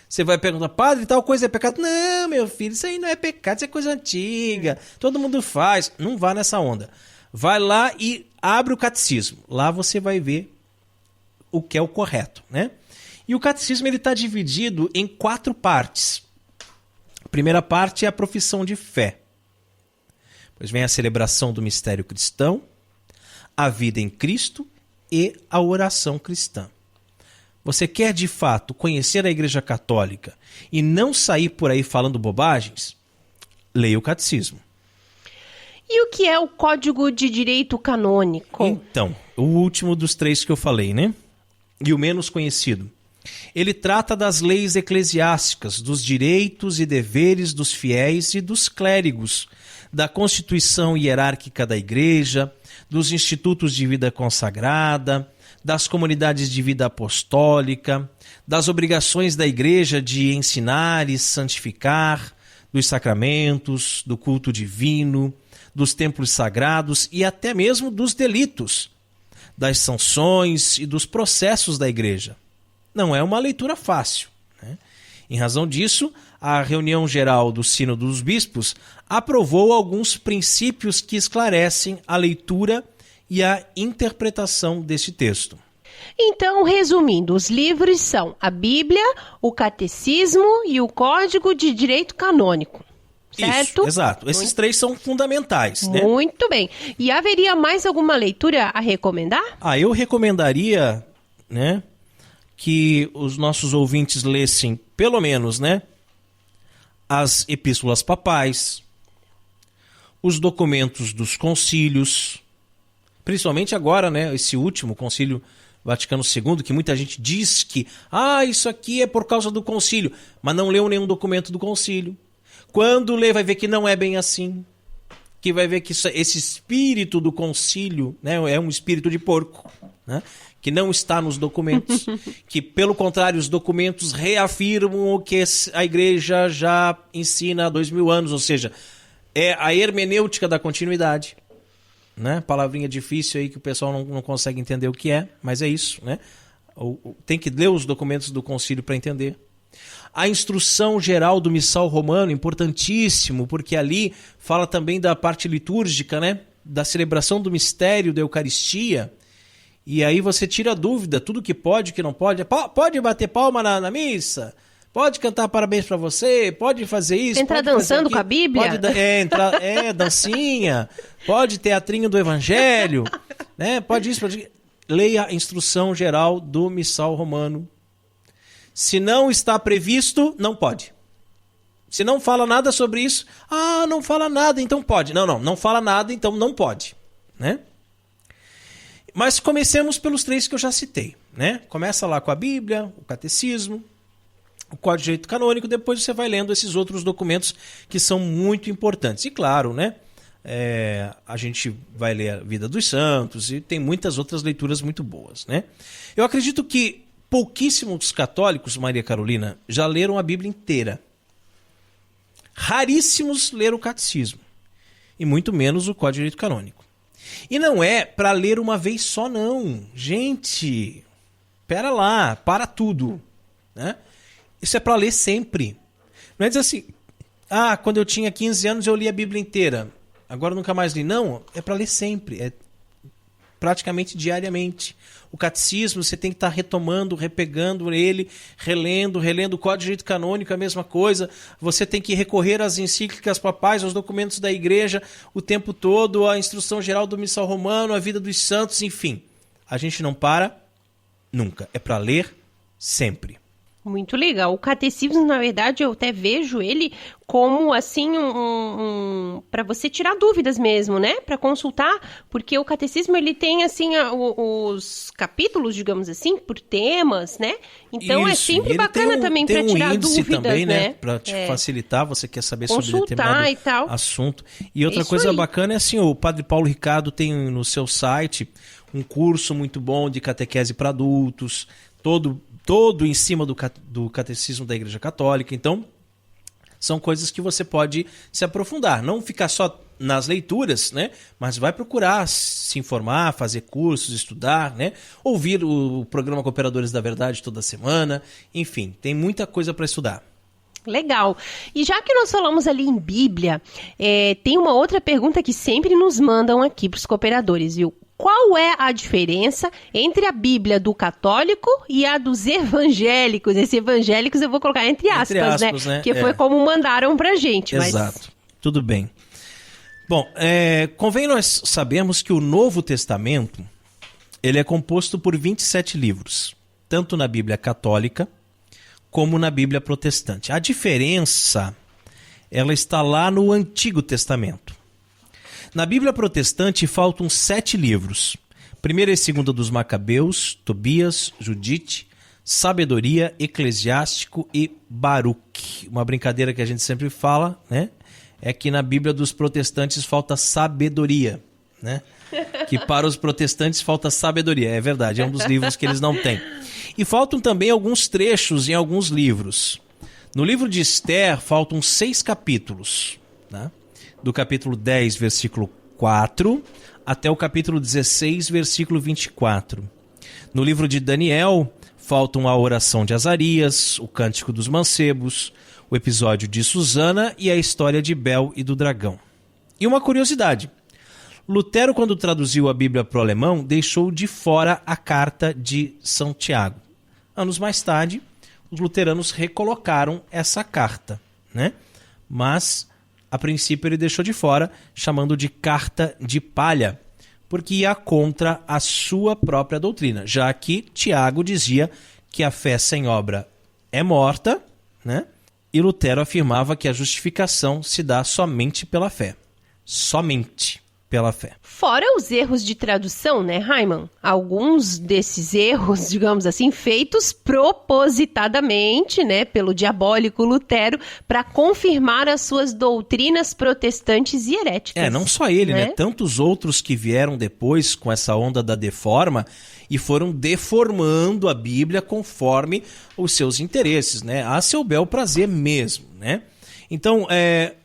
você vai perguntar, padre, tal coisa é pecado? Não, meu filho, isso aí não é pecado, isso é coisa antiga, todo mundo faz. Não vá nessa onda. Vai lá e abre o catecismo. Lá você vai ver o que é o correto, né? E o catecismo está dividido em 4 partes. A primeira parte é a profissão de fé. Depois vem a celebração do mistério cristão, a vida em Cristo e a oração cristã. Você quer de fato conhecer a Igreja Católica e não sair por aí falando bobagens? Leia o catecismo. E o que é o Código de Direito Canônico? Então, o último dos 3 que eu falei, né? E o menos conhecido. Ele trata das leis eclesiásticas, dos direitos e deveres dos fiéis e dos clérigos, da constituição hierárquica da Igreja, dos institutos de vida consagrada, das comunidades de vida apostólica, das obrigações da Igreja de ensinar e santificar, dos sacramentos, do culto divino, dos templos sagrados e até mesmo dos delitos, das sanções e dos processos da Igreja. Não é uma leitura fácil, né? Em razão disso, a reunião geral do Sínodo dos Bispos aprovou alguns princípios que esclarecem a leitura e a interpretação desse texto. Então, resumindo, os livros são a Bíblia, o Catecismo e o Código de Direito Canônico, certo? Isso, exato. Esses 3 são fundamentais, né? Muito bem. E haveria mais alguma leitura a recomendar? Eu recomendaria, né, que os nossos ouvintes lessem, pelo menos, né, as epístolas papais, os documentos dos concílios, principalmente agora, né, esse último concílio Vaticano II, que muita gente diz que isso aqui é por causa do concílio, mas não leu nenhum documento do concílio. Quando lê, vai ver que não é bem assim, que vai ver que esse espírito do concílio, né, é um espírito de porco, né, que não está nos documentos, que, pelo contrário, os documentos reafirmam o que a Igreja já ensina há 2000 anos, ou seja, é a hermenêutica da continuidade, né? Palavrinha difícil aí que o pessoal não consegue entender o que é, mas é isso, né? Tem que ler os documentos do concílio para entender. A instrução geral do Missal Romano, importantíssimo, porque ali fala também da parte litúrgica, né? Da celebração do mistério da Eucaristia. E aí você tira a dúvida, tudo que pode, que não pode. Pode bater palma na missa? Pode cantar parabéns para você? Pode fazer isso? Entrar dançando com a Bíblia? Pode dancinha. Pode teatrinho do Evangelho. Né? Pode isso. Leia a instrução geral do Missal Romano. Se não está previsto, não pode. Se não fala nada sobre isso, não fala nada, então pode. Não fala nada, então não pode. Né? Mas comecemos pelos 3 que eu já citei, né? Começa lá com a Bíblia, o Catecismo, o Código de Direito Canônico, depois você vai lendo esses outros documentos que são muito importantes. E claro, né? A gente vai ler a Vida dos Santos e tem muitas outras leituras muito boas, né? Eu acredito que pouquíssimos católicos, Maria Carolina, já leram a Bíblia inteira. Raríssimos leram o Catecismo. E muito menos o Código de Direito Canônico. E não é para ler uma vez só, não. Gente, pera lá, para tudo. Né? Isso é para ler sempre. Não é dizer assim, quando eu tinha 15 anos eu li a Bíblia inteira, agora nunca mais li. Não, é para ler sempre. praticamente diariamente. O catecismo, você tem que estar retomando, repegando ele, relendo. O Código de Direito Canônico é a mesma coisa. Você tem que recorrer às encíclicas papais, aos documentos da igreja o tempo todo, à instrução geral do Missal Romano, a vida dos santos, enfim. A gente não para nunca. É para ler sempre. Muito legal. O catecismo, na verdade, eu até vejo ele como, assim, para você tirar dúvidas mesmo, né? Para consultar, porque o catecismo, ele tem, assim, os capítulos, digamos assim, por temas, né? Então, é sempre bacana também para tirar dúvidas, também, né? Para te facilitar, você quer saber sobre determinado e tal. assunto. E outra coisa bacana é assim, o Padre Paulo Ricardo tem no seu site um curso muito bom de catequese para adultos, todo em cima do catecismo da Igreja Católica. Então, são coisas que você pode se aprofundar. Não ficar só nas leituras, né? Mas vai procurar se informar, fazer cursos, estudar, né? Ouvir o programa Cooperadores da Verdade toda semana. Enfim, tem muita coisa para estudar. Legal. E já que nós falamos ali em Bíblia, tem uma outra pergunta que sempre nos mandam aqui para os cooperadores, viu? Qual é a diferença entre a Bíblia do católico e a dos evangélicos? Esse evangélicos eu vou colocar entre aspas, né? Que foi como mandaram pra gente. Exato. Tudo bem. Bom, convém nós sabermos que o Novo Testamento ele é composto por 27 livros, tanto na Bíblia católica como na Bíblia protestante. A diferença ela está lá no Antigo Testamento. Na Bíblia protestante faltam 7 livros. 1º e 2º dos Macabeus, Tobias, Judite, Sabedoria, Eclesiástico e Baruque. Uma brincadeira que a gente sempre fala, né? É que na Bíblia dos protestantes falta sabedoria, né? Que para os protestantes falta sabedoria. É verdade, é um dos livros que eles não têm. E faltam também alguns trechos em alguns livros. No livro de Esther faltam 6 capítulos, né? Do capítulo 10, versículo 4, até o capítulo 16, versículo 24. No livro de Daniel, faltam a oração de Azarias, o cântico dos mancebos, o episódio de Susana e a história de Bel e do dragão. E uma curiosidade, Lutero, quando traduziu a Bíblia para o alemão, deixou de fora a carta de São Tiago. Anos mais tarde, os luteranos recolocaram essa carta, né? Mas a princípio ele deixou de fora, chamando de carta de palha, porque ia contra a sua própria doutrina, já que Tiago dizia que a fé sem obra é morta, né? E Lutero afirmava que a justificação se dá somente pela fé. Somente pela fé. Fora os erros de tradução, né, Raiman? Alguns desses erros, digamos assim, feitos propositadamente, né, pelo diabólico Lutero, para confirmar as suas doutrinas protestantes e heréticas. Não só ele, né? Tantos outros que vieram depois com essa onda da deforma e foram deformando a Bíblia conforme os seus interesses, né? A seu bel prazer mesmo, né? Então,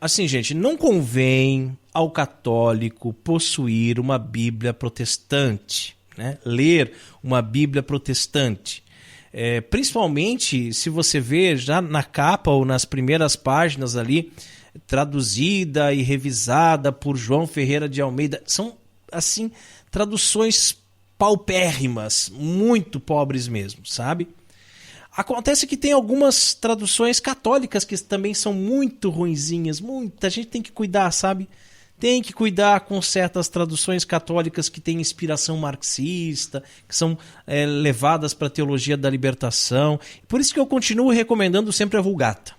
assim, gente, não convém ao católico possuir uma Bíblia protestante, né? Ler uma Bíblia protestante. Principalmente se você vê já na capa ou nas primeiras páginas ali, traduzida e revisada por João Ferreira de Almeida. São, assim, traduções paupérrimas, muito pobres mesmo, sabe? Acontece que tem algumas traduções católicas que também são muito ruinzinhas, muita gente tem que cuidar, sabe? Tem que cuidar com certas traduções católicas que têm inspiração marxista, que são levadas para a teologia da libertação. Por isso que eu continuo recomendando sempre a Vulgata.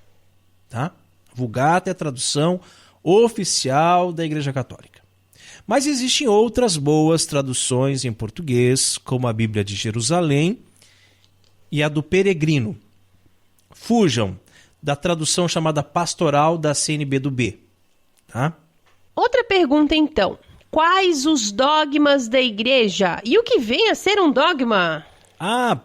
Tá? Vulgata é a tradução oficial da Igreja Católica. Mas existem outras boas traduções em português, como a Bíblia de Jerusalém e a do Peregrino. Fujam da tradução chamada Pastoral da CNB/B. Tá? Outra pergunta, então. Quais os dogmas da igreja? E o que vem a ser um dogma?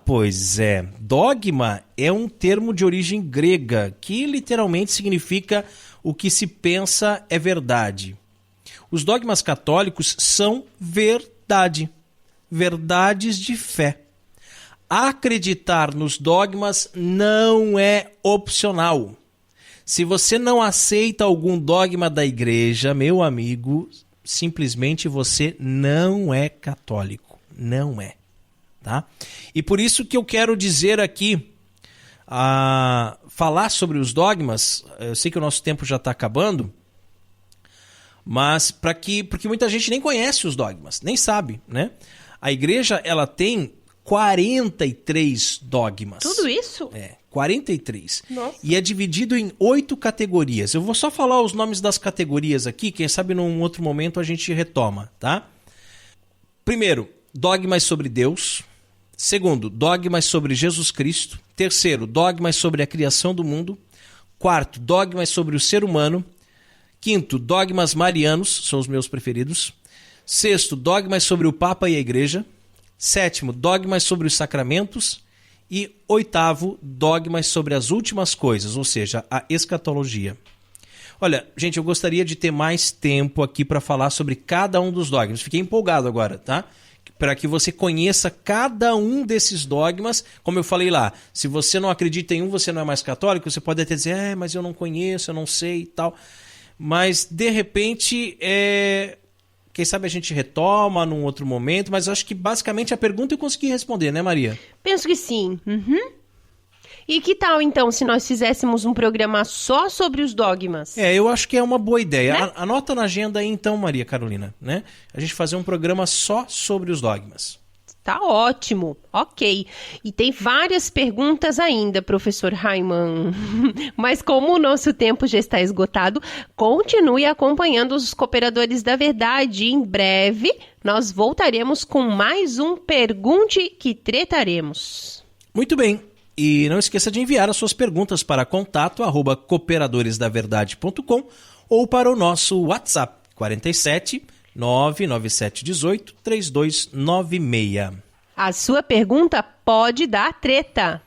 Pois é. Dogma é um termo de origem grega, que literalmente significa o que se pensa é verdade. Os dogmas católicos são verdade. Verdades de fé. Acreditar nos dogmas não é opcional. Se você não aceita algum dogma da igreja, meu amigo, simplesmente você não é católico. Não é. Tá? E por isso que eu quero dizer aqui, falar sobre os dogmas. Eu sei que o nosso tempo já está acabando, mas porque muita gente nem conhece os dogmas, nem sabe, né? A igreja, ela tem 43 dogmas. Tudo isso? 43. Nossa. E é dividido em 8 categorias. Eu vou só falar os nomes das categorias aqui, quem sabe num outro momento a gente retoma, tá? Primeiro, dogmas sobre Deus. Segundo, dogmas sobre Jesus Cristo. Terceiro, dogmas sobre a criação do mundo. Quarto, dogmas sobre o ser humano. Quinto, dogmas marianos, são os meus preferidos. Sexto, dogmas sobre o Papa e a Igreja. Sétimo, dogmas sobre os sacramentos. E oitavo, dogmas sobre as últimas coisas, ou seja, a escatologia. Olha, gente, eu gostaria de ter mais tempo aqui para falar sobre cada um dos dogmas. Fiquei empolgado agora, tá? Para que você conheça cada um desses dogmas. Como eu falei lá, se você não acredita em um, você não é mais católico, você pode até dizer, mas eu não conheço, eu não sei e tal. Mas, de repente, quem sabe a gente retoma num outro momento, mas eu acho que basicamente a pergunta eu consegui responder, né, Maria? Penso que sim. Uhum. E que tal, então, se nós fizéssemos um programa só sobre os dogmas? Eu acho que é uma boa ideia. Né? Anota na agenda aí, então, Maria Carolina, né? A gente fazer um programa só sobre os dogmas. Tá ótimo, ok. E tem várias perguntas ainda, professor Raiman. Mas como o nosso tempo já está esgotado, continue acompanhando os Cooperadores da Verdade. Em breve, nós voltaremos com mais um Pergunte que Tretaremos. Muito bem. E não esqueça de enviar as suas perguntas para contato@cooperadoresdaverdade.com ou para o nosso WhatsApp 47 99718 3296. A sua pergunta pode dar treta.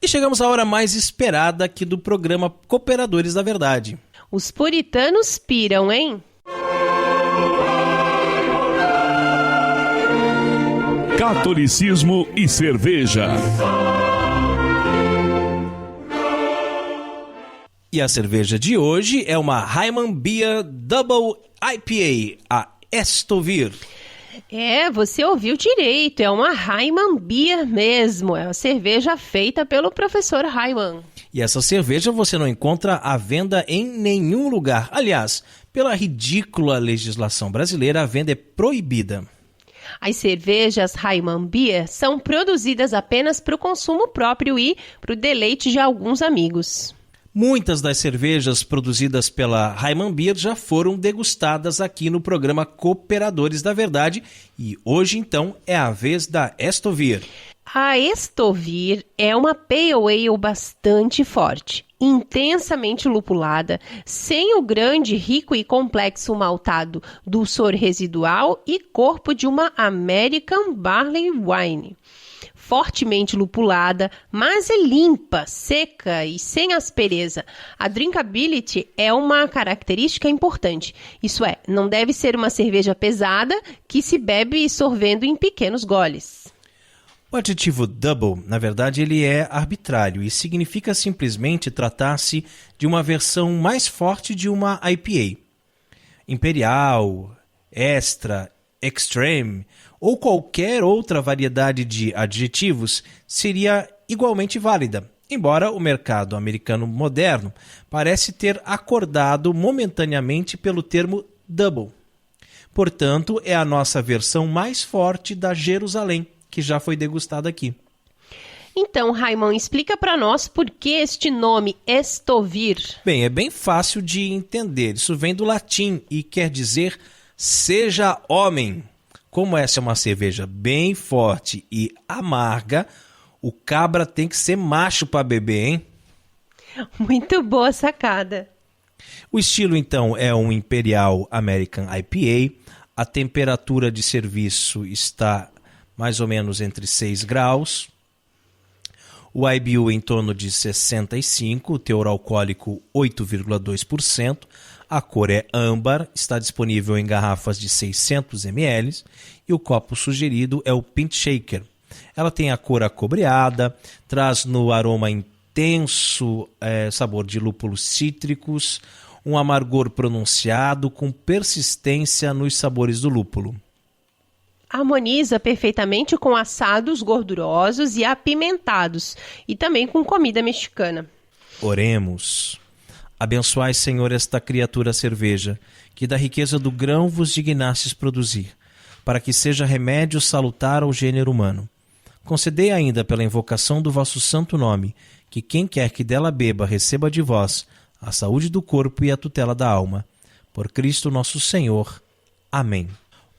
E chegamos à hora mais esperada aqui do programa Cooperadores da Verdade. Os puritanos piram, hein? Catolicismo e cerveja. E a cerveja de hoje é uma Hyman Beer Double IPA, a Estovir. Você ouviu direito, é uma Hyman Beer mesmo, é uma cerveja feita pelo professor Hyman. E essa cerveja você não encontra à venda em nenhum lugar. Aliás, pela ridícula legislação brasileira, a venda é proibida. As cervejas Hyman Beer são produzidas apenas para o consumo próprio e para o deleite de alguns amigos. Muitas das cervejas produzidas pela Hyman Beer já foram degustadas aqui no programa Cooperadores da Verdade e hoje, então, é a vez da Estovir. A Estovir é uma Pale Ale bastante forte, intensamente lupulada, sem o grande, rico e complexo maltado, dulçor residual e corpo de uma American Barley Wine. Fortemente lupulada, mas é limpa, seca e sem aspereza. A drinkability é uma característica importante. Isso é, não deve ser uma cerveja pesada que se bebe sorvendo em pequenos goles. O adjetivo double, na verdade, ele é arbitrário e significa simplesmente tratar-se de uma versão mais forte de uma IPA. Imperial, extra, extreme ou qualquer outra variedade de adjetivos seria igualmente válida, embora o mercado americano moderno parece ter acordado momentaneamente pelo termo double. Portanto, é a nossa versão mais forte da Jerusalém, que já foi degustada aqui. Então, Raimon, explica para nós por que este nome Estovir. Bem, é bem fácil de entender. Isso vem do latim e quer dizer seja homem. Como essa é uma cerveja bem forte e amarga, o cabra tem que ser macho para beber, hein? Muito boa sacada. O estilo, então, é um Imperial American IPA. A temperatura de serviço está mais ou menos entre 6 graus. O IBU em torno de 65, o teor alcoólico 8,2%. A cor é âmbar, está disponível em garrafas de 600 ml e o copo sugerido é o Pint Shaker. Ela tem a cor acobreada, traz no aroma intenso sabor de lúpulos cítricos, um amargor pronunciado com persistência nos sabores do lúpulo. Harmoniza perfeitamente com assados gordurosos e apimentados, e também com comida mexicana. Oremos. Abençoai, Senhor, esta criatura cerveja, que da riqueza do grão vos dignastes produzir, para que seja remédio salutar ao gênero humano. Concedei ainda, pela invocação do vosso santo nome, que quem quer que dela beba receba de vós a saúde do corpo e a tutela da alma. Por Cristo nosso Senhor. Amém.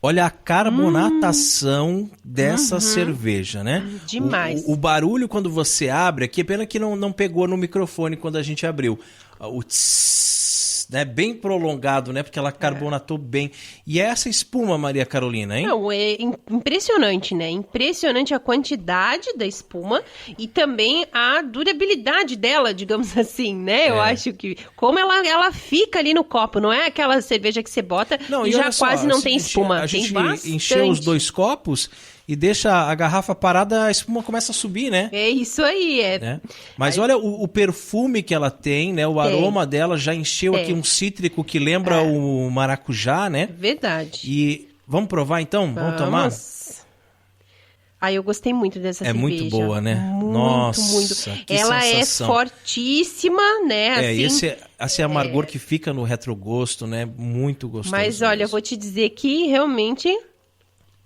Olha a carbonatação dessa cerveja, né? Demais. O barulho quando você abre aqui, é pena que não pegou no microfone quando a gente abriu. O tss, né? Bem prolongado, né? Porque ela carbonatou bem. E essa espuma, Maria Carolina, hein? Não, é impressionante, né? Impressionante a quantidade da espuma e também a durabilidade dela, digamos assim, né? Eu acho que como ela fica ali no copo, não é aquela cerveja que você bota e já quase não tem espuma. A gente encheu os 2 copos e deixa a garrafa parada, a espuma começa a subir, né? É isso aí, né? Mas olha o perfume que ela tem, né? O aroma dela já encheu aqui um cítrico que lembra o maracujá, né? Verdade. E vamos provar então? Vamos tomar? Eu gostei muito dessa cerveja. É muito boa, né? Muito, Nossa, muito. Que ela sensação. É fortíssima, né? E esse amargor que fica no retrogosto, né? Muito gostoso. Mas olha, eu vou te dizer que realmente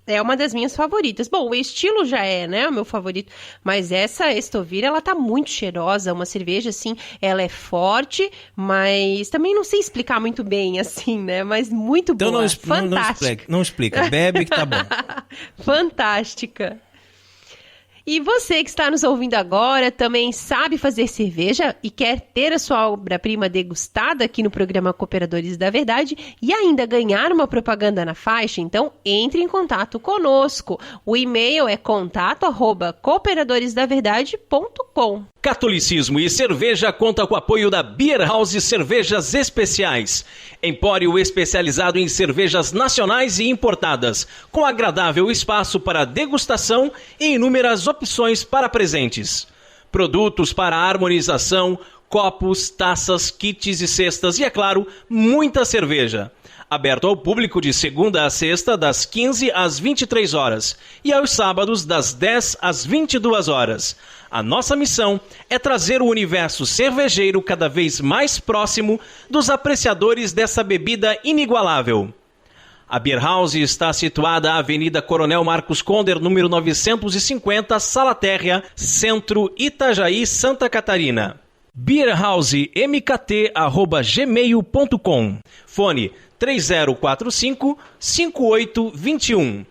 é uma das minhas favoritas. Bom, o estilo já é, né, o meu favorito. Mas essa Estovir, ela tá muito cheirosa. Uma cerveja, assim, ela é forte, mas também não sei explicar muito bem, assim, né? Mas muito boa. Então fantástica. Não explica. Bebe que tá bom. Fantástica. E você que está nos ouvindo agora também sabe fazer cerveja e quer ter a sua obra-prima degustada aqui no programa Cooperadores da Verdade e ainda ganhar uma propaganda na faixa? Então entre em contato conosco. O e-mail é contato@cooperadoresdaverdade.com. Catolicismo e Cerveja conta com o apoio da Beer House Cervejas Especiais. Empório especializado em cervejas nacionais e importadas, com agradável espaço para degustação e inúmeras opções para presentes. Produtos para harmonização, copos, taças, kits e cestas e, é claro, muita cerveja. Aberto ao público de segunda a sexta, das 15 às 23 horas e aos sábados, das 10 às 22 horas. A nossa missão é trazer o universo cervejeiro cada vez mais próximo dos apreciadores dessa bebida inigualável. A Beer House está situada na Avenida Coronel Marcos Conder, número 950, Sala Térrea, Centro, Itajaí, Santa Catarina. beerhousemkt@gmail.com. Fone 3045-5821.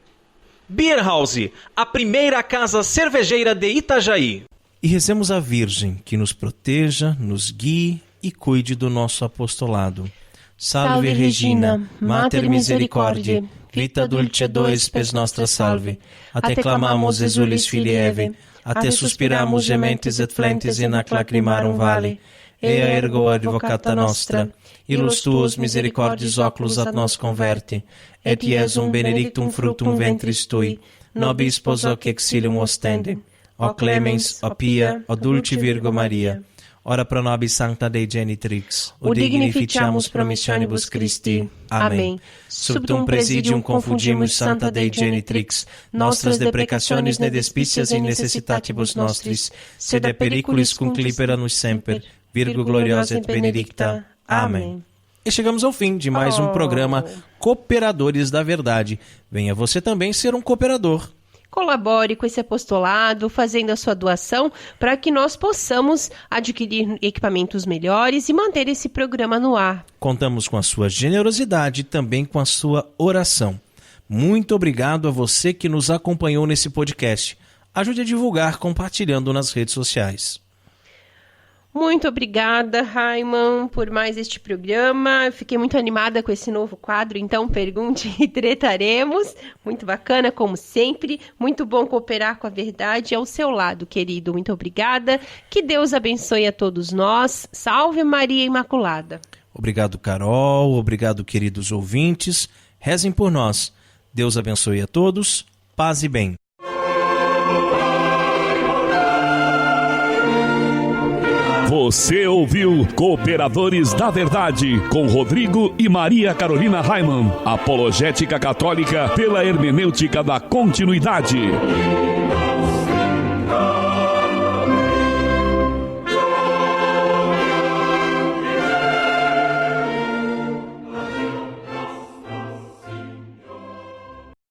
Beer House, a primeira casa cervejeira de Itajaí. E rezemos a Virgem, que nos proteja, nos guie e cuide do nosso apostolado. Salve Regina, Mater Misericordiae, vita dulcedo spes nostra salve. A te clamamos, exulis filii Eve, a te suspiramos gementes et flentes in ac lacrimarum vale. Ea ergo advocata nostra, ilus tuos misericordiis oculos ad nos converte, et Iesum benedictum fructum ventris tui, nobis pos hoc exilium ostende. Ó clemens, ó pia, ó dulce Virgo Maria, ora pro nobis sancta Dei genitrix, o dignificiamus promissionibus Christi. Amém. Subtum presidium confundimus Santa Dei genitrix, nostras deprecationes ne despicias in necessitatibus nostris, sed a periculis conclipera nos semper, Virgo gloriosa et benedicta. Amém. E chegamos ao fim de mais um programa Cooperadores da Verdade. Venha você também ser um cooperador. Colabore com esse apostolado, fazendo a sua doação, para que nós possamos adquirir equipamentos melhores e manter esse programa no ar. Contamos com a sua generosidade e também com a sua oração. Muito obrigado a você que nos acompanhou nesse podcast. Ajude a divulgar compartilhando nas redes sociais. Muito obrigada, Raiman, por mais este programa. Eu fiquei muito animada com esse novo quadro, então pergunte e tretaremos. Muito bacana, como sempre. Muito bom cooperar com a verdade ao seu lado, querido. Muito obrigada. Que Deus abençoe a todos nós. Salve Maria Imaculada. Obrigado, Carol. Obrigado, queridos ouvintes. Rezem por nós. Deus abençoe a todos. Paz e bem. Você ouviu Cooperadores da Verdade com Rodrigo e Maria Carolina Raimann. Apologética católica pela hermenêutica da continuidade.